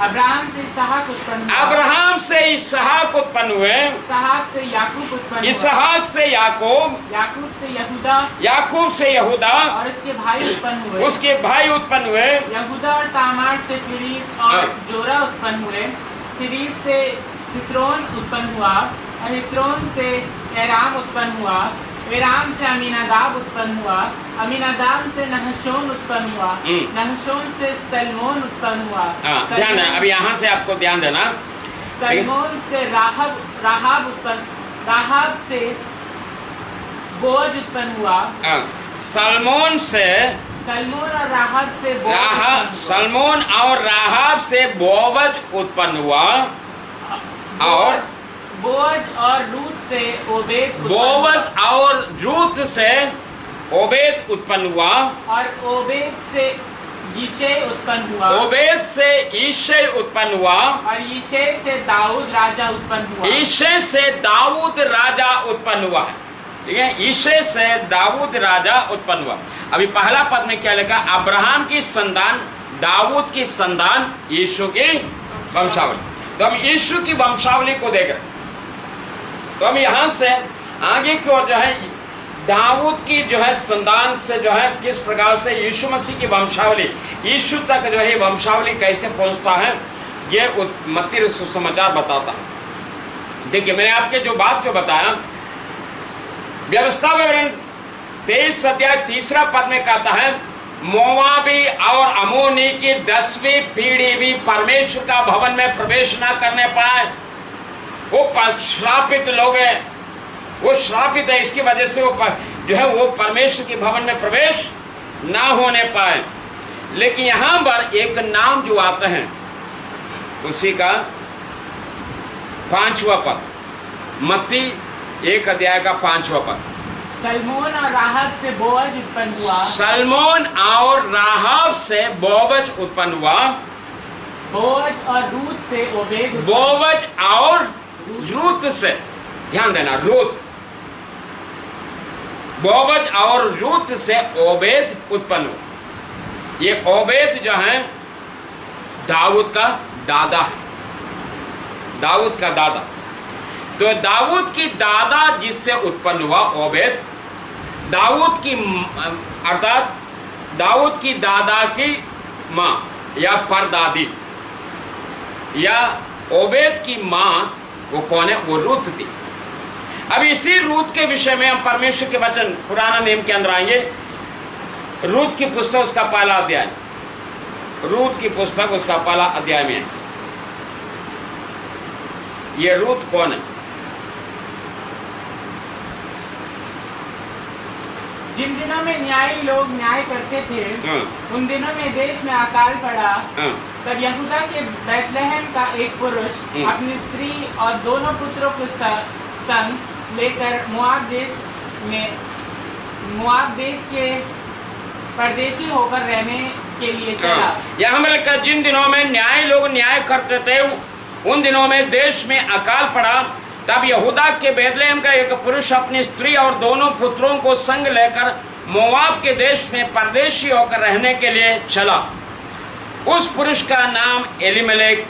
अब्राहम से इसहाक उत्पन्न हुआ, अब्राहम से इसहाक उत्पन्न हुए, इसहाक से याकूब उत्पन्न हुआ, इसहाक से याकूब, याकूब से यहूदा, याकूब से यहूदा, और उसके भाई उत्पन्न हुए। उसके भाई उत्पन्न हुए। यहूदा और तामार से फिरीस और हाँ। जोरा उत्पन्न हुए। फिरीस से हिस्रोन उत्पन्न हुआ, और हिस्रोन से एराम उत्पन्न हुआ। एराम से अमीनादाब उत्पन्न हुआ, अमीनादाब से नहशोन उत्पन्न हुआ, नहशोन से सलमोन उत्पन्न हुआ। हाँ, ध्यान देना, अभी यहाँ से आपको ध्यान देना। सलमोन से राहाब उत्पन्न, राहाब से बोअज उत्पन्न हुआ। सलमोन से सलमोन और राहाब से बोअज राहाब, उत्पन्न हुआ। सलमोन और राहाब से बोअज उत्पन्न हुआ, और बोअज और रूत से ओबेद उत्पन्न बोअज हुआ। और रूत से ओबेद उत्पन्न हुआ, और ओबेद से यिशै उत्पन्न हुआ। ओबेद से ईशे उत्पन्न हुआ, और यिशै से दाऊद राजा उत्पन्न हुआ। ईशे से दाऊद राजा उत्पन्न हुआ है। ठीक है, ईशे से दाऊद राजा उत्पन्न हुआ। अभी पहला पद में क्या लिखा? अब्राहम की संतान, दाऊद की संतान, यीशु की वंशावली। तो हम यीशु की वंशावली को देख रहे। तो हम यहाँ से आगे की ओर जो है दाऊद की जो है संतान से जो है किस प्रकार से यीशु मसीह की वंशावली, यीशु तक जो है वंशावली कैसे पहुंचता है, ये मत्ती सुसमाचार बताता है। देखिए, मैंने आपके जो बात जो बताया, व्यवस्था विवरण 23 अध्याय 3 पद में कहता है, मोआबी और अमोनी की 10वीं पीढ़ी भी परमेश्वर का भवन में प्रवेश न करने पाए। वो श्रापित लोग हैं, वो श्रापित है, इसकी वजह से वो जो है वो परमेश्वर के भवन में प्रवेश ना होने पाए। लेकिन यहां पर एक नाम जो आता है, उसी का 5वां पद, मत्ती 1 अध्याय का 5वां पद। सलमोन और राहब से बोअज उत्पन्न हुआ। सलमोन और राहब से बोअज उत्पन्न हुआ। बोअज और रूत से ओबेद उत्पन्न हुआ। बोअज और रूत से, ध्यान देना, रूत, बोअज और रूत से ओबेद उत्पन्न हुआ। ये ओबेद जो है दाऊद का दादा है, दाऊद का दादा। तो दाऊद की दादा जिससे उत्पन्न हुआ ओबेद, दाऊद की अर्थात दाऊद की दादा की माँ या परदादी, या ओबेद की माँ वो कौन है? वो रूत थी। अब इसी रूत के विषय में हम परमेश्वर के वचन पुराना नियम के अंदर आएंगे। रूत की पुस्तक उसका पहला अध्याय, रूत की पुस्तक उसका पहला अध्याय में है। ये रूत कौन है? जिन दिनों में न्यायी लोग न्याय करते थे, उन दिनों में देश में अकाल पड़ा। तब यहूदा के बैतलहम का एक पुरुष अपनी स्त्री और दोनों पुत्रों को संग लेकर मोआब देश के परदेशी होकर रहने के लिए चला। यहाँ मिलकर जिन दिनों में न्याय लोग न्याय करते थे, उन दिनों में देश में अकाल पड़ा। तब यहूदा के बैतलहम का एक पुरुष अपनी स्त्री और दोनों पुत्रों को संग लेकर मोआब के देश में परदेशी होकर रहने के लिए चला। उस पुरुष का नाम एलीमेलेक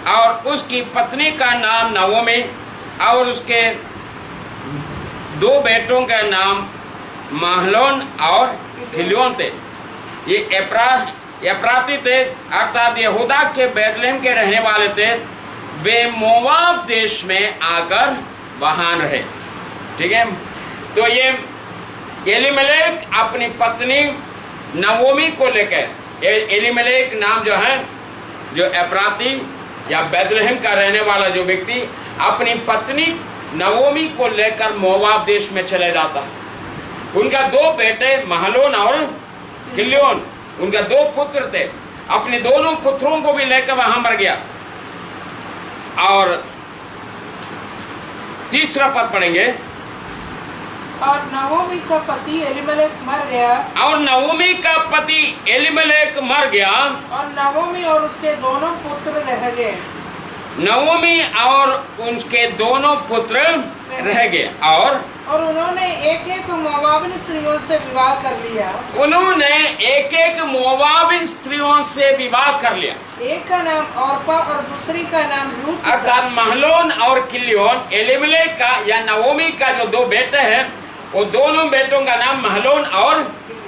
और उसकी पत्नी का नाम नवोमी और उसके 2 बेटों का नाम महलोन और खिलियोन थे। ये एप्राती थे, अर्थात यहूदा के बैतलहम के रहने वाले थे। वे मोआब देश में आकर वहां रहे। ठीक है, तो ये एलीमेलेक अपनी पत्नी नवोमी को लेकर, एलीमेलेक नाम जो है, जो एप्राती या बैतलहम का रहने वाला जो व्यक्ति अपनी पत्नी नवोमी को लेकर मोआब देश में चले जाता। उनका 2 बेटे महलोन और खिलियोन, उनका 2 पुत्र थे। अपने दोनों पुत्रों को भी लेकर वहां मर गया। और 3 पद पढ़ेंगे। और नवोमी का पति एलीमेलेक मर गया। और नवोमी का पति एलीमेलेक मर गया। और नवोमी और उसके दोनों पुत्र रह गए। नवोमी और उनके दोनों पुत्र रह गए और उन्होंने एक एक मोआबिन स्त्रियों से विवाह कर लिया। उन्होंने एक एक मोआबिन स्त्रियों से विवाह कर लिया। एक का नाम औरपा और दूसरी का नाम रूत। अर्थात महलोन और किलियोन, एलिमेलेक का या नवोमी का जो दो बेटे हैं, वो दोनों बेटों का नाम महलोन और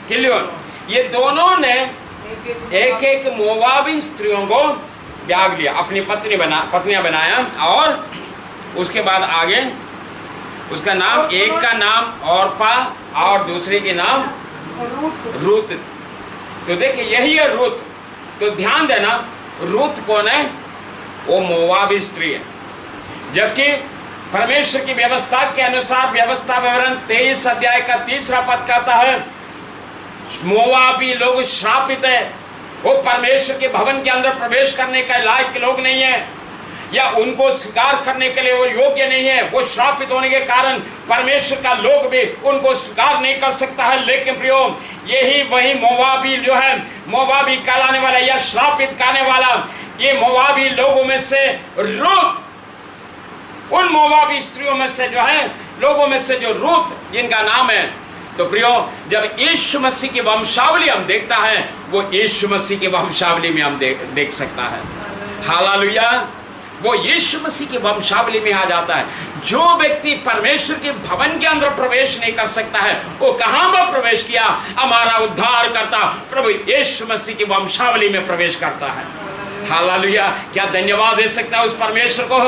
किलियोन। ये दोनों ने एक एक मोआबिन स्त्रियों को ब्याह लिया, अपनी पत्नियां बनाया। और उसके बाद आगे उसका नाम, एक का नाम औरपा और दूसरे के नाम रूत। तो देखिए यही है रूत। तो ध्यान देना, रूत कौन है? वो मोआबी स्त्री है। जबकि परमेश्वर की व्यवस्था के अनुसार व्यवस्था विवरण 23 अध्याय का 3 पद कहता है मोआबी लोग श्रापित है, वो परमेश्वर के भवन के अंदर प्रवेश करने के लायक लोग नहीं है, या उनको स्वीकार करने के लिए वो योग्य नहीं है। वो श्रापित होने के कारण परमेश्वर का लोग भी उनको स्वीकार नहीं कर सकता है। लेकिन प्रियो, यही वही मोआबी जो है, मोआबी कहलाने वाला या श्रापित कहने वाला, ये मोआबी लोगों में से रूत, उन मोआबी स्त्रियों में से जो है, लोगों में से जो रूत जिनका नाम है। तो प्रियो, जब यीशु मसीह की वंशावली हम देखता है, वो यीशु मसीह की वंशावली में हम देख सकता है। हालेलुया। वो यीशु मसीह की वंशावली में आ जाता है। जो व्यक्ति परमेश्वर के भवन के अंदर प्रवेश नहीं कर सकता है, वो कहां पर प्रवेश किया? हमारा उद्धार करता प्रभु यीशु मसीह की वंशावली में प्रवेश करता है। हालेलुया। क्या धन्यवाद दे सकता है उस परमेश्वर को।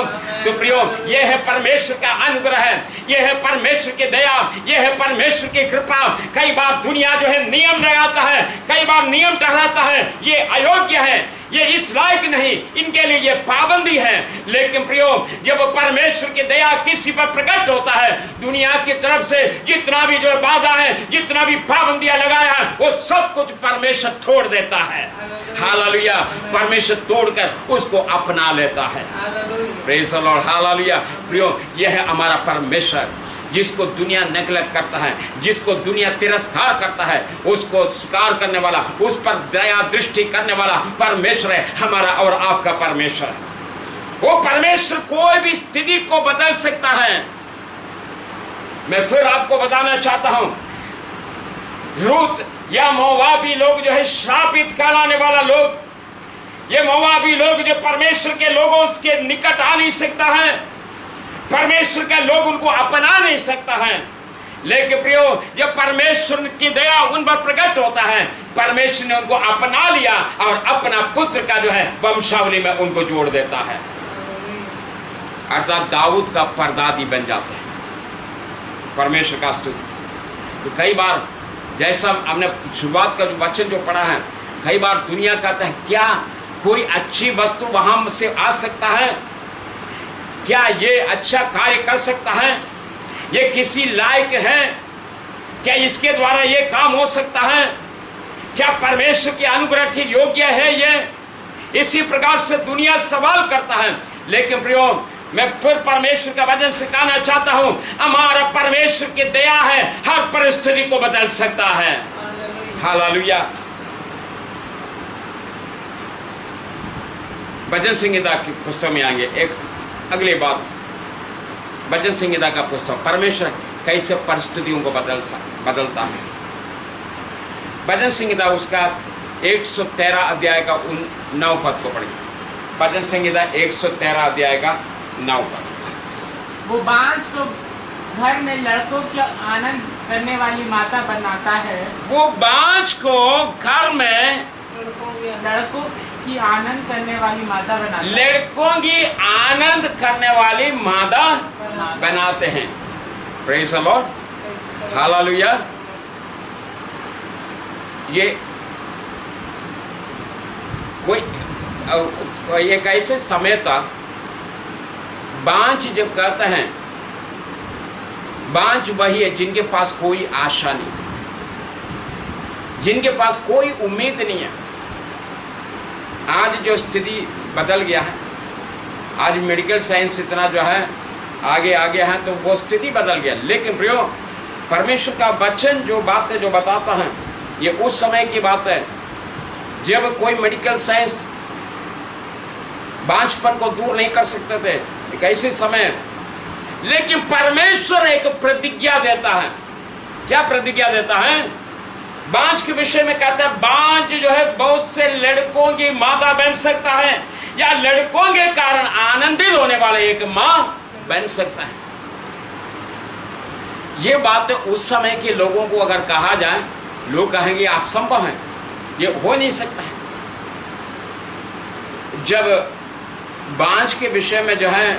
तो प्रियो, यह है परमेश्वर का अनुग्रह, यह है परमेश्वर की दया, यह है परमेश्वर की कृपा। कई बार दुनिया जो है नियम लगाता है, कई बार नियम ठहराता है, ये अयोग्य है, ये इस लायक नहीं, इनके लिए ये पाबंदी है। लेकिन प्रियो, जब परमेश्वर की दया किसी पर प्रकट होता है, दुनिया की तरफ से जितना भी जो बाधा है, जितना भी पाबंदियां लगाया है, वो सब कुछ परमेश्वर तोड़ देता है। हालेलुया। परमेश्वर तोड़कर उसको अपना लेता है। Praise the Lord. हालेलुया। प्रियो, यह है हमारा परमेश्वर, जिसको दुनिया नेगलेक्ट करता है, जिसको दुनिया तिरस्कार करता है, उसको स्वीकार करने वाला, उस पर दया दृष्टि करने वाला परमेश्वर है, हमारा और आपका परमेश्वर है। वो परमेश्वर कोई भी स्थिति को बदल सकता है। मैं फिर आपको बताना चाहता हूं, रूत या मोआबी लोग जो है श्रापित कहलाने वाला लोग, ये मोआबी लोग जो परमेश्वर के लोगों के निकट आ नहीं सकता है, परमेश्वर का लोग उनको अपना नहीं सकता है। लेकिन प्रियो, जब परमेश्वर की दया उन पर प्रकट होता है, परमेश्वर ने उनको अपना लिया और अपना पुत्र का जो है वंशावली में उनको जोड़ देता है। अर्थात दाऊद का परदादी बन जाते हैं। परमेश्वर का स्तुति। तो कई बार, जैसा हमने शुरुआत का जो वचन जो पढ़ा है, कई बार दुनिया कहता है क्या कोई अच्छी वस्तु वहां से आ सकता है? क्या ये अच्छा कार्य कर सकता है? ये किसी लायक है? क्या इसके द्वारा ये काम हो सकता है? क्या परमेश्वर के अनुग्रह के योग्य है ये? इसी प्रकार से दुनिया सवाल करता है। लेकिन प्रियो, मैं फिर परमेश्वर का वचन से कहना चाहता हूं, हमारा परमेश्वर की दया है, हर परिस्थिति को बदल सकता है। हालेलुया। भजन संहिता की पुस्तक में आएंगे। एक अगली बात, भजन संहिता का पुस्तक, परमेश्वर कैसे परिस्थितियों को बदलता है। भजन संहिता उसका 113 अध्याय का 9 पद को पढ़िए। भजन संहिता 113 अध्याय का 9 पद। वो बांझ को घर में लड़कों की आनंद करने वाली माता बनाता है। वो बांझ को घर में लड़कों की आनंद करने वाली माता बनाता है। लड़कों की आनंद करने वाली माता बनाते हैं। Praise the Lord. हालेलुया। ये कोई एक ऐसे समय था, बांझ जब कहते हैं, बांझ वही है जिनके पास कोई आशा नहीं, जिनके पास कोई उम्मीद नहीं है। आज जो स्थिति बदल गया है, आज मेडिकल साइंस इतना जो है आगे आगे है, तो वो स्थिति बदल गया। लेकिन प्रियो, परमेश्वर का वचन जो बातें जो बताता है, ये उस समय की बात है जब कोई मेडिकल साइंस बांझपन को दूर नहीं कर सकते थे, एक ऐसे समय। लेकिन परमेश्वर एक प्रतिज्ञा देता है। क्या प्रतिज्ञा देता है? बांझ के विषय में कहता है बांझ जो है बहुत से लड़कों की माता बन सकता है, या लड़कों के कारण आनंदित होने वाला एक मां बन सकता है। ये बात उस समय के लोगों को अगर कहा जाए, लोग कहेंगे असंभव है, ये हो नहीं सकता है। जब बांझ के विषय में जो है,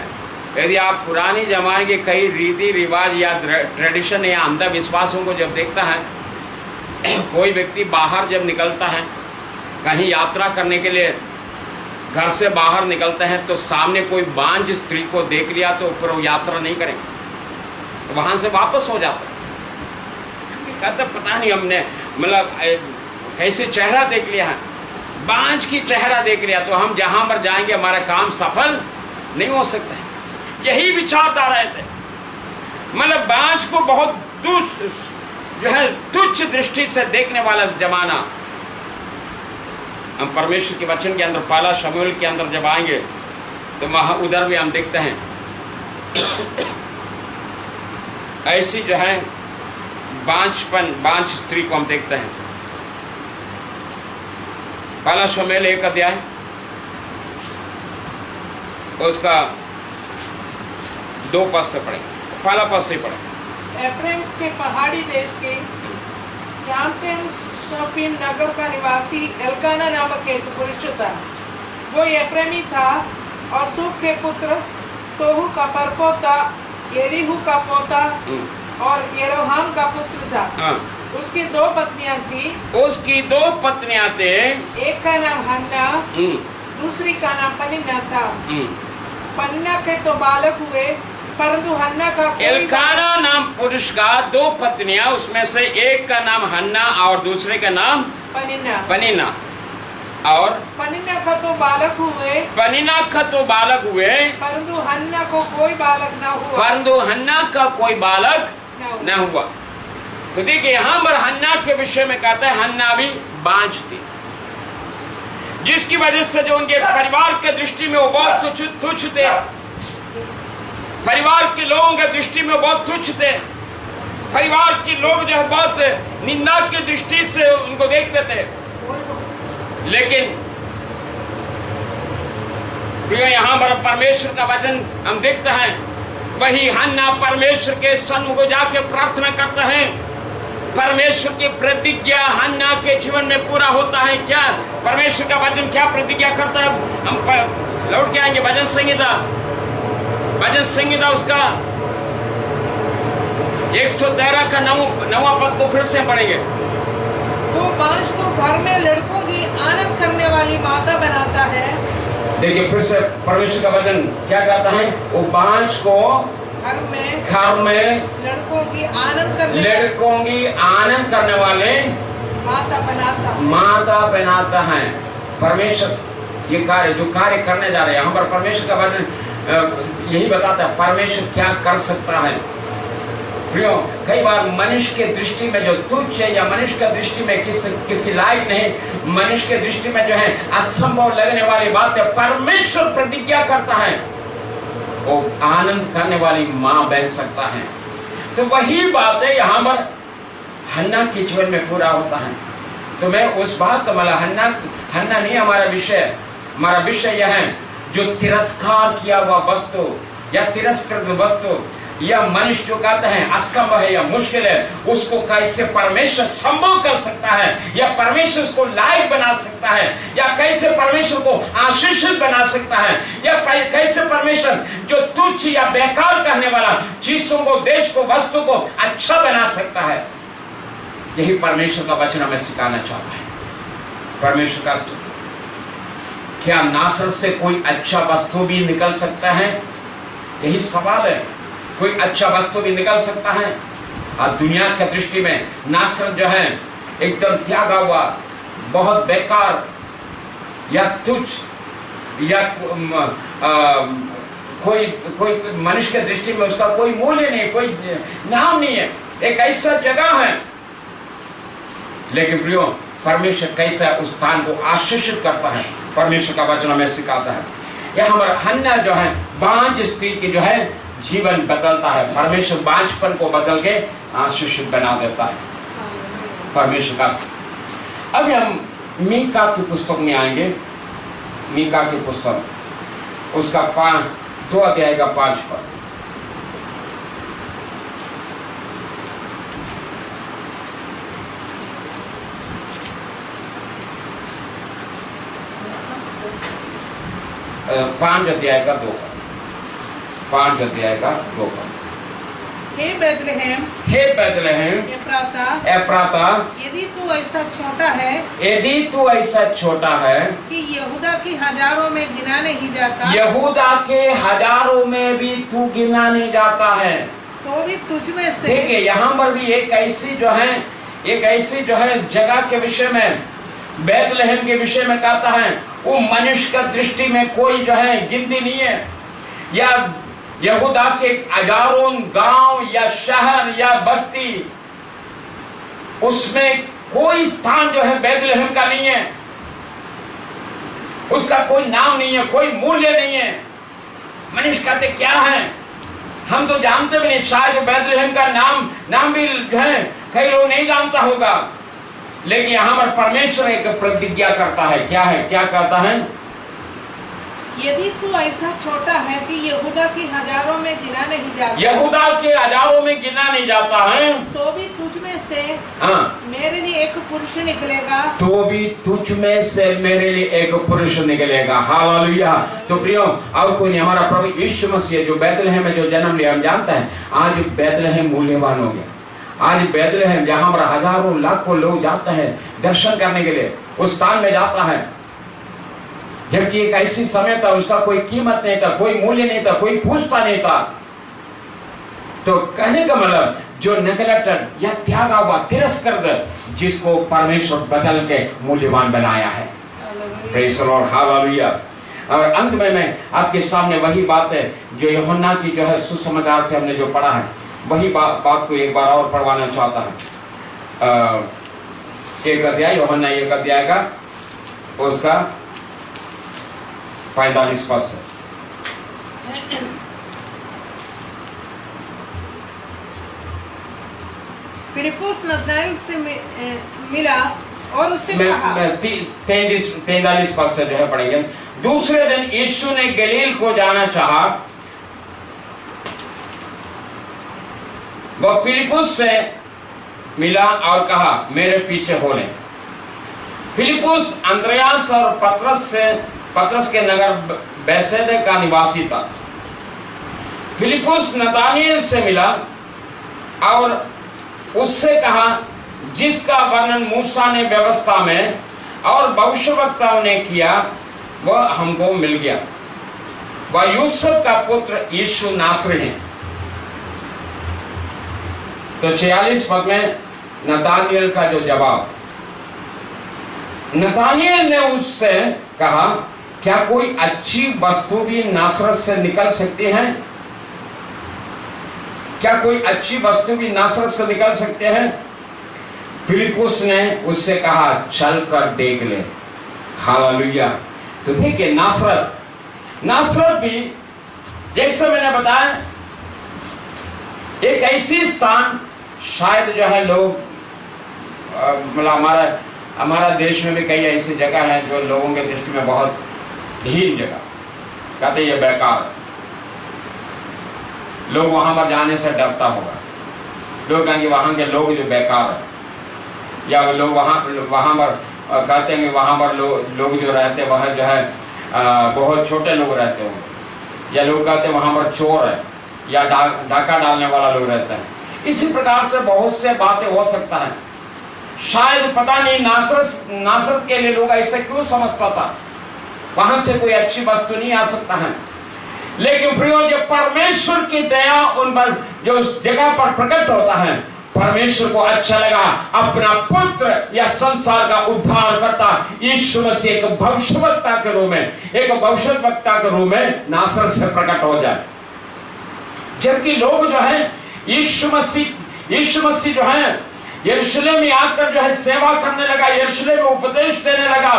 यदि आप पुरानी जमाने के कई रीति रिवाज या ट्रेडिशन या अंधविश्वासों को जब देखता है, कोई व्यक्ति बाहर जब निकलता है कहीं यात्रा करने के लिए, घर से बाहर निकलते हैं तो सामने कोई बांझ स्त्री को देख लिया तो फिर वो यात्रा नहीं करेंगे, तो वहां से वापस हो जाता है। कहते पता नहीं हमने मतलब कैसे चेहरा देख लिया है, बांझ की चेहरा देख लिया तो हम जहां पर जाएंगे हमारा काम सफल नहीं हो सकता है। यही विचारधारा है। मतलब बांझ को बहुत जो है तुच्छ दृष्टि से देखने वाला जमाना। हम परमेश्वर के वचन के अंदर पहला शमूएल के अंदर जब आएंगे तो वहां उधर भी हम देखते हैं ऐसी जो है बांझ स्त्री को हम देखते हैं। पहला शमूएल 1 अध्याय उसका 2 पद से पढ़े, पहला पद से पढ़े। एफ्रेम के पहाड़ी देश के यामतेम सोपिन नगर का निवासी एल्काना नामक एक पुरुष था। वो एफ्रेमी था और सूख के पुत्र तोहू का परपोता, एलीहू का पोता और येरोहाम का पुत्र था। उसकी 2 पत्नियां थी। उसकी 2 पत्नियां थे। एक का नाम हन्ना, दूसरी का नाम पनिन्ना था। पनिन्ना के तो बालक हुए, परंतु हन्ना का एल्काना नाम पुरुष का 2 पत्नियां, उसमें से एक का नाम हन्ना और दूसरे का नाम पनिन्ना। और पनिन्ना का तो बालक हुए, परंतु हन्ना को कोई बालक न हुआ। तो देखिए यहाँ पर हन्ना के विषय में कहता है हन्ना भी बांझ थी, जिसकी वजह से जो उनके परिवार के दृष्टि में वो बहुत तुच्छ थे। परिवार के लोगों के दृष्टि में बहुत तुच्छ थे। परिवार के लोग जो है बहुत निंदा की दृष्टि से उनको देखते थे। लेकिन प्रिय यहाँ पर परमेश्वर का वचन हम देखते हैं, वही हन्ना परमेश्वर के सन्मुख जाके प्रार्थना करते हैं। परमेश्वर की प्रतिज्ञा हन्ना के जीवन में पूरा होता है। क्या परमेश्वर का वचन क्या प्रतिज्ञा करता है? हम लौट के आएंगे भजन संहिता उसका 113 का 9वां पद को फिर से पढ़ेंगे। वो बांझ को घर में लड़कों की आनंद करने वाली माता बनाता है। देखिए फिर से परमेश्वर का वचन क्या कहता है? वो बांझ को घर में लड़कों की आनंद करने वाले माता बनाता है। परमेश्वर ये जो कार्य करने जा रहे हैं, यहाँ पर परमेश्वर का वचन यही बताता है परमेश्वर क्या कर सकता है। प्रियो, कई बार मनुष्य के दृष्टि में जो तुच्छ है या मनुष्य की दृष्टि में किसी लायक नहीं, मनुष्य के दृष्टि में जो है असंभव लगने वाली बात है, परमेश्वर प्रतिज्ञा करता है वो आनंद करने वाली मां बन सकता है। तो वही बात है यहाँ पर हन्ना के जीवन में पूरा होता है। तो मैं उस बात का मतलब हन्ना नहीं हमारा विषय। हमारा विषय यह है जो तिरस्कार किया हुआ वस्तु या तिरस्कृत वस्तु या मनुष्य जो कहते हैं असंभव है या मुश्किल है, उसको कैसे परमेश्वर संभव कर सकता है, या परमेश्वर उसको लायक बना सकता है, या कैसे परमेश्वर को आशीषित बना सकता है, या कैसे परमेश्वर जो तुच्छ या बेकार कहने वाला चीजों को, देश को, वस्तु को अच्छा बना सकता है। यही परमेश्वर का वचन हमें सिखाना चाहता है। परमेश्वर का क्या नासरत से कोई अच्छा वस्तु भी निकल सकता है? यही सवाल है। कोई अच्छा वस्तु भी निकल सकता है? और दुनिया की दृष्टि में नासरत जो है एकदम त्यागा हुआ, बहुत बेकार या तुच्छ या कोई मनुष्य की दृष्टि में उसका कोई मूल्य नहीं, कोई नाम नहीं है, एक ऐसा जगह है। लेकिन प्रियो, परमेश्वर कैसा उस स्थान को आशीषित करता है, परमेश्वर का वचन हमें सिखाता है। यह हमारा हन्ना जो है बांझ स्त्री की जो है जीवन बदलता है। परमेश्वर बांझपन को बदल के आशीषित बना देता है परमेश्वर का। अब हम मीका की पुस्तक में आएंगे। मीका की पुस्तक उसका 2 अध्याय का 5 पद। पांच अध्याय का 2 पद। 5 अध्याय का 2 पद। हे बैतलहम, हे बैतलहम एफ्राता, एफ्राता, यदि तू ऐसा छोटा है, यदि तू ऐसा छोटा है कि यहूदा की हजारों में गिना नहीं जाता, यहूदा के हजारों में भी तू गिना नहीं जाता है, तो भी तुझ में से। देखिए यहाँ पर भी एक ऐसी जो है जगह के विषय में, बैतलहम के विषय में कहता है, वो मनुष्य का दृष्टि में कोई जो है गिनती नहीं है, या यहूदा के हजारों गांव या शहर या बस्ती, उसमें कोई स्थान जो है बैतलहम का नहीं है, उसका कोई नाम नहीं है, कोई मूल्य नहीं है। मनुष्य कहते क्या है, हम तो जानते भी नहीं, शायद बैतलहम का नाम भी जो है कई लोग नहीं जानता होगा, लेकिन यहां पर परमेश्वर एक प्रतिज्ञा करता है। क्या है, क्या कहता है? यदि तू ऐसा छोटा है कि यहूदा की हजारों में गिना नहीं जाता, यहूदा के हजारों में गिना नहीं जाता है, तो भी तुझ में से हाँ, मेरे लिए एक पुरुष निकलेगा, तो भी तुझ में से मेरे लिए एक पुरुष निकलेगा। हालेलुया। तो प्रियो, और कोई नहीं, हमारा प्रभु यीशु मसीह जो बैतलहम में जो जन्म लिया, हम जानते हैं आज बैतलहम मूल्यवान हो गया। आज बैतलहम जहां हमारा हजारों लाखों लोग जाते हैं दर्शन करने के लिए, उस स्थान में जाता है, जबकि एक ऐसी समय था उसका कोई कीमत नहीं था, कोई मूल्य नहीं था, कोई पूछता नहीं था। तो कहने का मतलब जो नेगलेक्टेड या त्यागा हुआ, तिरस्कृत, जिसको परमेश्वर बदल के मूल्यवान बनाया है। Praise the Lord, hallelujah. और अंत में मैं आपके सामने वही बात है जो यूहन्ना की जो है सुसमाचार से हमने जो पढ़ा है, वही बात को एक बार और पढ़वाना चाहता हूं। 1 अध्याय, यूहन्ना 1 अध्याय का उसका 45 पद से। फिलिप्पुस नतनाएल से मिला और उससे कहा, 43 पद से जो है पढ़ेंगे। दूसरे दिन यीशु ने गलील को जाना चाहा, वह फिलिप्पुस से मिला और कहा, मेरे पीछे हो ले। फिलिप्पुस अंद्रयास और पतरस के नगर बैसैदा का निवासी था। फिलिप्पुस नतानिएल से मिला और उससे कहा, जिसका वर्णन मूसा ने व्यवस्था में और भविष्यवक्ताओं ने किया, वह हमको मिल गया। वह यूसुफ का पुत्र यीशु नासरी है। तो 46 पद में नतानिएल का जो जवाब, नतानिएल ने उससे कहा, क्या कोई अच्छी वस्तु भी नासरत से निकल सकती है? क्या कोई अच्छी वस्तु भी नासरत से निकल सकते हैं? फिलिप्पुस ने उससे कहा, चल कर देख ले। हालेलुया। तो देखिए, नासरत भी जैसे मैंने बताया एक ऐसी स्थान, शायद जो है लोग मतलब हमारा देश में भी कई ऐसी जगह है जो लोगों के दृष्टि में बहुत हीन जगह, कहते ये बेकार है, लोग वहां पर जाने से डरता होगा, लोग कहेंगे वहां के लोग जो बेकार है, या लोग वहां पर कहते हैं कि वहां पर लोग जो रहते वह जो है बहुत छोटे लोग रहते होंगे, या लोग कहते हैं वहां पर चोर है या डाका डालने वाला लोग रहता है। इसी प्रकार से बहुत से बातें हो सकता है। शायद पता नहीं नासरत के लिए लोग ऐसे क्यों समझता था, वहां से कोई अच्छी वस्तु नहीं आ सकता है। लेकिन प्रियो, जब परमेश्वर की दया उन पर जो उस जगह पर प्रकट होता है, परमेश्वर को अच्छा लगा अपना पुत्र या संसार का उद्धार करता यीशु मसीह एक भविष्यवक्ता के रूप में नासरत से प्रकट हो जाए। जबकि लोग जो है यीशु मसीह जो है यरूशलेम में आकर जो है सेवा करने लगा, यरूशलेम में उपदेश देने लगा,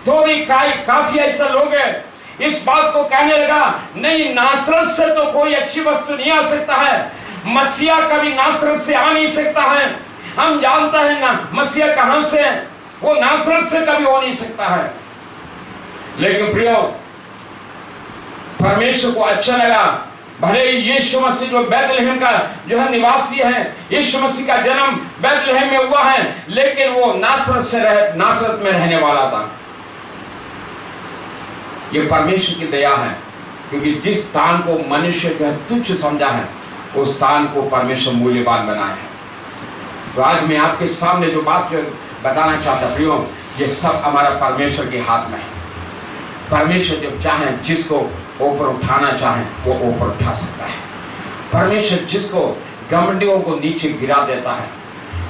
तो भी काफी ऐसा लोग है इस बात को कहने लगा, नहीं, नासरत से तो कोई अच्छी वस्तु नहीं आ सकता है, मसीहा कभी नासरत से आ नहीं सकता है। हम जानते हैं ना मसीहा कहां से है, वो नासरत से कभी हो नहीं सकता है। लेकिन प्रियो, परमेश्वर को अच्छा लगा, भले यीशु मसीह जो बैतलहम का जो है निवासी है, यीशु मसीह का जन्म बैतलहम में हुआ है, लेकिन वो नासरत में रहने वाला था। ये परमेश्वर की दया है, क्योंकि जिस स्थान को मनुष्य जो है तुच्छ समझा है, उस स्थान को परमेश्वर मूल्यवान बनाया है। तो आज मैं आपके सामने जो बात जो बताना चाहता प्रियो, ये सब हमारा परमेश्वर के हाथ में है। परमेश्वर जब चाहे जिसको ऊपर उठाना चाहे वो ऊपर उठा सकता है। परमेश्वर जिसको घमंडियों को नीचे गिरा देता है,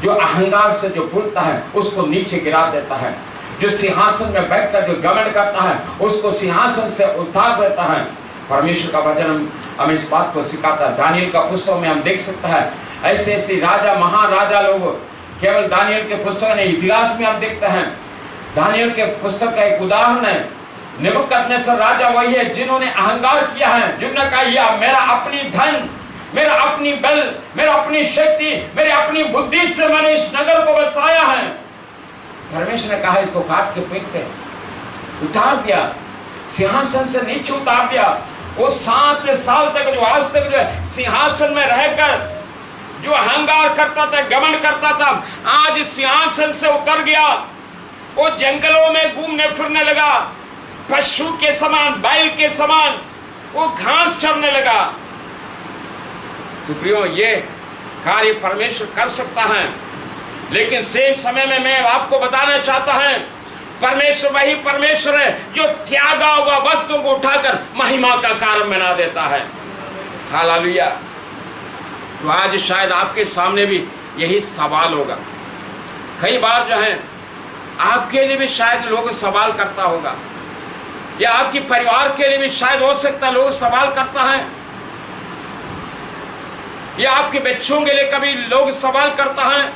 जो अहंकार से जो बोलता है उसको नीचे गिरा देता है, जो सिंहासन में बैठकर जो घमंड करता है उसको सिंहासन से उतार देता है। परमेश्वर का वचन हम इस बात को सिखाता है। दानियल का पुस्तक में हम देख सकते हैं ऐसे ऐसे राजा महाराजा लोग, केवल दानियल के पुस्तक नहीं, इतिहास में हम देखते हैं। दानियल के पुस्तक का एक उदाहरण है, नेबूकदनेस्सर राजा वही है जिन्होंने अहंकार किया है, जिन्होंने कहा यह मेरा अपनी धन, मेरा अपनी बल, मेरा अपनी शक्ति, मेरी अपनी बुद्धि से मैंने इस नगर को बसाया है। परमेश्वर ने कहा इसको काट के फेंक दे, उतार दिया, सिंहासन से नीचे उतार दिया। वो 7 साल तक जो आज तक जो है सिंहासन में रहकर जो अहंकार करता था, घमंड करता था, आज सिंहासन से उतर गया। वो जंगलों में घूमने फिरने लगा, पशु के समान, बैल के समान वो घास चरने लगा। तो प्रियो, ये कार्य परमेश्वर कर सकता है, लेकिन सेम समय में मैं आपको बताना चाहता हूं, परमेश्वर वही परमेश्वर है जो त्यागा हुआ वस्तुओं को उठाकर महिमा का कारण बना देता है। हालेलुया। तो आज शायद आपके सामने भी यही सवाल होगा। कई बार जो है आपके लिए भी शायद लोग सवाल करता होगा, या आपके परिवार के लिए भी शायद हो सकता है लोग सवाल करता है, या आपके बच्चों के लिए कभी लोग सवाल करता है,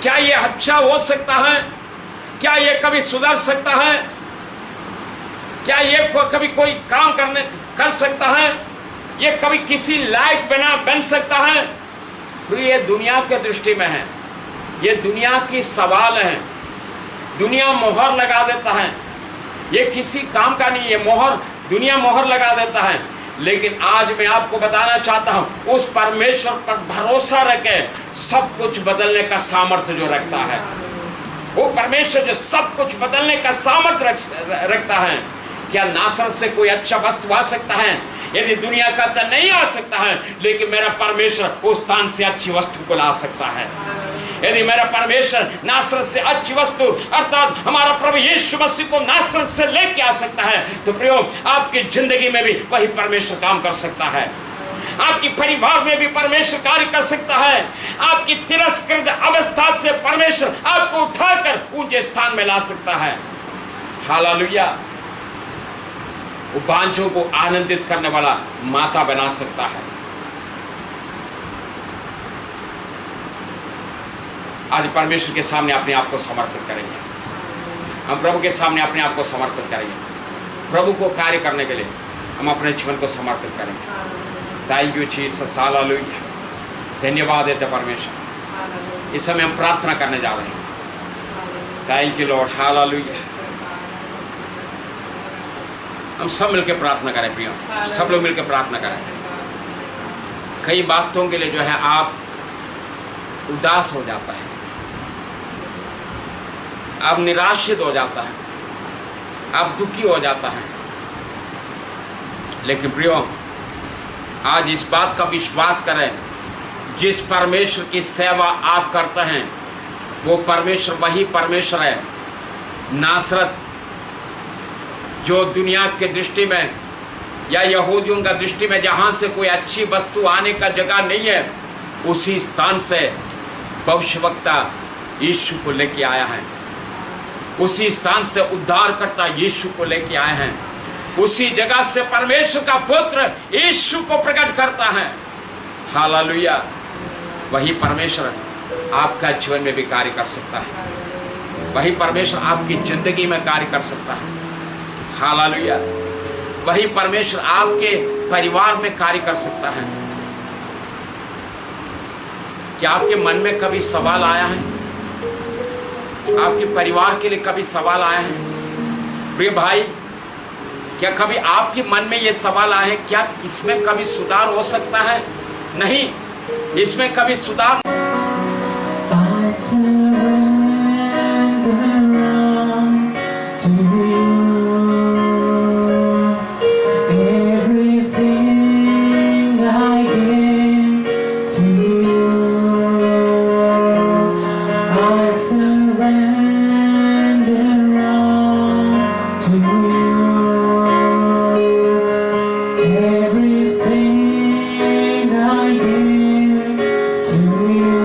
क्या ये अच्छा हो सकता है, क्या ये कभी सुधर सकता है, क्या ये कभी कोई काम कर सकता है, ये कभी किसी लायक बन सकता है। तो ये दुनिया के दृष्टि में है, ये दुनिया की सवाल है। दुनिया मोहर लगा देता है, ये किसी काम का नहीं है, मोहर दुनिया मोहर लगा देता है। लेकिन आज मैं आपको बताना चाहता हूं, उस परमेश्वर पर भरोसा रखे, सब कुछ बदलने का सामर्थ्य जो रखता है, वो परमेश्वर जो सब कुछ बदलने का सामर्थ्य रखता है। क्या नासरत से कोई अच्छा वस्तु आ सकता है? यदि दुनिया का तो नहीं आ सकता है, लेकिन मेरा परमेश्वर उस स्थान से अच्छी वस्तु को ला सकता है। यदि मेरा परमेश्वर नासरत से अच्छी वस्तु अर्थात हमारा प्रभु यीशु मसीह को नासरत से लेके आ सकता है, तो प्रियो, आपकी जिंदगी में भी वही परमेश्वर काम कर सकता है। आपकी परिवार में भी परमेश्वर कार्य कर सकता है। आपकी तिरस्कृत अवस्था से परमेश्वर आपको उठाकर ऊंचे स्थान में ला सकता है। हालेलुया। वो बांझों को आनंदित करने वाला माता बना सकता है। आज परमेश्वर के सामने अपने आप को समर्पित करेंगे, हम प्रभु के सामने अपने आप को समर्पित करेंगे। प्रभु को कार्य करने के लिए हम अपने जीवन को समर्पित करेंगे। Thank you Jesus, hallelujah. धन्यवाद देते परमेश्वर। इस समय हम प्रार्थना करने जा रहे हैं। Thank you Lord, hallelujah. हम सब मिलकर प्रार्थना करें प्रियो, सब लोग मिलकर प्रार्थना करें। कई बातों के लिए जो है आप उदास हो जाता है, आप निराशित हो जाता है, आप दुखी हो जाता है। लेकिन प्रियो, आज इस बात का विश्वास करें, जिस परमेश्वर की सेवा आप करते हैं वो परमेश्वर वही परमेश्वर है। नासरत जो दुनिया के दृष्टि में या यहूदियों का दृष्टि में जहां से कोई अच्छी वस्तु आने का जगह नहीं है, उसी स्थान से भविष्यवक्ता यीशु को लेके आया है। उसी स्थान से उद्धारकर्ता यीशु को लेके आए हैं। उसी जगह से परमेश्वर का पुत्र यीशु को प्रकट करता है। हालेलुया। वही परमेश्वर आपका जीवन में भी कार्य कर सकता है, वही परमेश्वर आपकी जिंदगी में कार्य कर सकता है। हालेलुया। वही परमेश्वर आपके परिवार में कार्य कर सकता है। क्या आपके मन में कभी सवाल आया है? आपके परिवार के लिए कभी सवाल आया है? प्रिय भाई, क्या कभी आपके मन में ये सवाल आए हैं, क्या इसमें कभी सुधार हो सकता है? नहीं, इसमें कभी सुधार। I surrender all to you. Everything I give to you. I surrender all to you. Everything I give to you.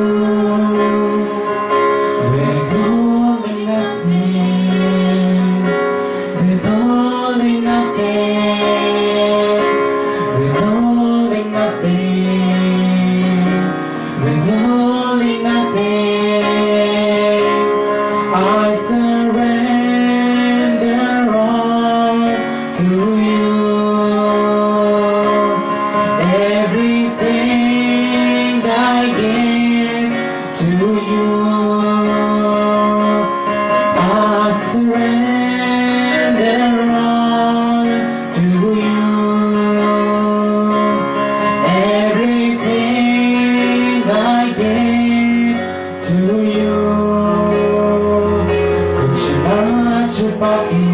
Withholding nothing, withholding nothing, withholding nothing, withholding nothing. I surrender all to you. Everything I give to you. I surrender all to you. Everything I give to you. कुछ ना छुपा के,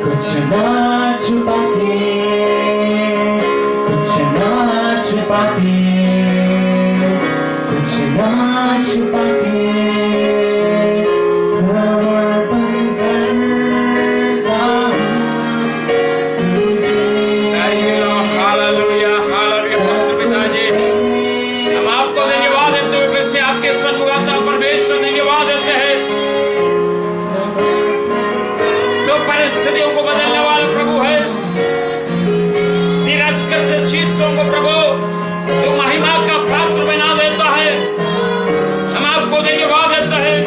कुछ ना छुपा के, कुछ ना छुपा के, कुछ ना छुपा के, समर्पण करता हूँ तुझे। Hallelujah, hallelujah. पिताजी, हम आपको धन्यवाद देते हुए फिर से आपके सन्मुख आता परमेश्वर धन्यवाद देते हैं। तो परिस्थितियों को बदलने वाला प्रभु है, तिरस्कृत चीजों को प्रभु तो महिमा का पात्र बना देता है। हम आपको धन्यवाद देते हैं।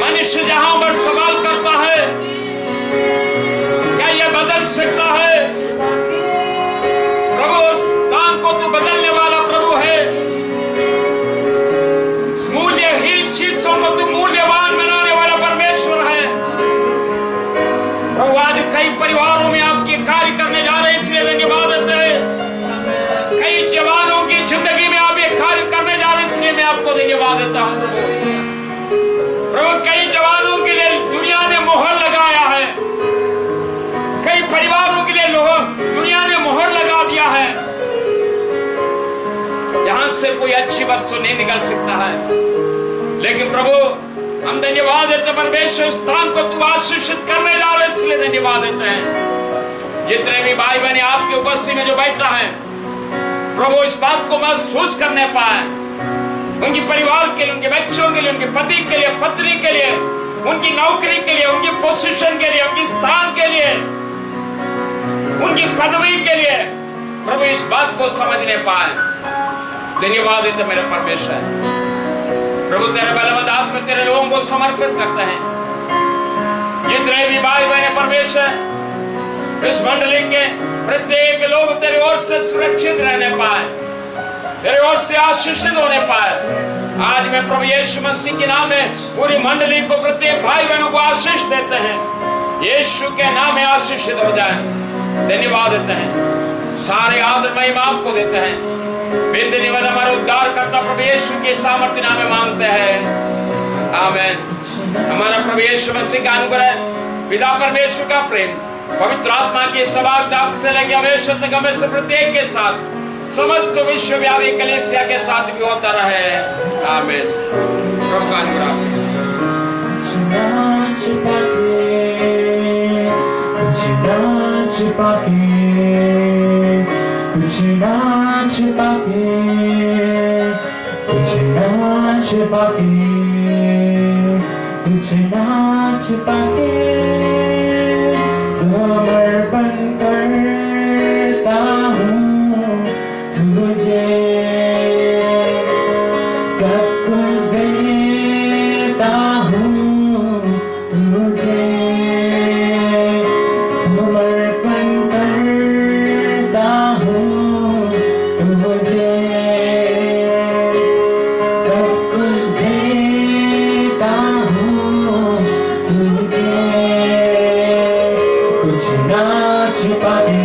मनुष्य जहां पर सवाल करता है, क्या यह बदल सकता है? प्रभु उस काम को तो बदलने वाला प्रभु है। मूल्यहीन चीजों को तो मूल्यवान बनाने वाला परमेश्वर है। प्रभु आज कई परिवारों में आपके कार्य करने जा रहे हैं, इसलिए धन्यवाद देते हैं। कई जवानों की जिंदगी में आप ये कार्य करने जा रहे हैं, इसलिए मैं आपको धन्यवाद देता हूँ। प्रभु कई जवानों के लिए दुनिया ने मोहर लगाया है, कई परिवारों के लिए दुनिया ने मोहर लगा दिया है। यहां से कोई अच्छी वस्तु नहीं निकल सकता है। लेकिन प्रभु हम धन्यवाद देते परमेश्वर, इस स्थान को तू आशीषित करने जा रहे, इसलिए धन्यवाद देते हैं। जितने भी भाई बहन आपकी उपस्थिति में जो बैठा है, प्रभु इस बात को महसूस करने पाए, उनके परिवार के लिए, उनके बच्चों के लिए, उनके पति के लिए, पत्नी के लिए, उनकी नौकरी के लिए, उनकी पोजीशन के लिए, उनके स्थान के लिए, उनकी पदवी के लिए, प्रभु इस बात को समझने पाए। धन्यवाद देते मेरे परमेश्वर। प्रभु तेरे बलवंत हाथ में तेरे लोगों को समर्पित करते हैं। जितने भी भाई बहन परमेश्वर इस मंडली के प्रत्येक लोग तेरे ओर से सुरक्षित रहने पाए, तेरे ओर से आशीषित होने पाए। आज मैं प्रभु यीशु मसीह के नाम में पूरी मंडली को, प्रत्येक भाई बहनों को आशीष देते हैं। यीशु के नाम में आशीषित हो जाए। धन्यवाद देते हैं, सारे आदर महिमा आपको देते हैं। धन्यवाद हमारे उद्धार करता प्रभु यीशु के सामर्थ्य नाम में मांगते हैं, आमीन। हमारा प्रभु यीशु मसीह का अनुग्रह, पिता परमेश्वर का प्रेम, पवित्र आत्मा की सभागदाप से लेकर हमेशा तक हमें से प्रत्येक के साथ, समस्त विश्वव्यापी कलीसिया के साथ भी होता रहे, आमीन। प्रभु का अनुग्रह आपके साथ। कुछ ना छुपा के, कुछ ना छुपा के, कुछ ना छुपा के, कुछ ना छुपा के, समर्पण करता हूँ तुझे। सब कुछ देता हूँ तुझे। कुछ ना छुपा के,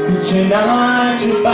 कुछ ना छुपा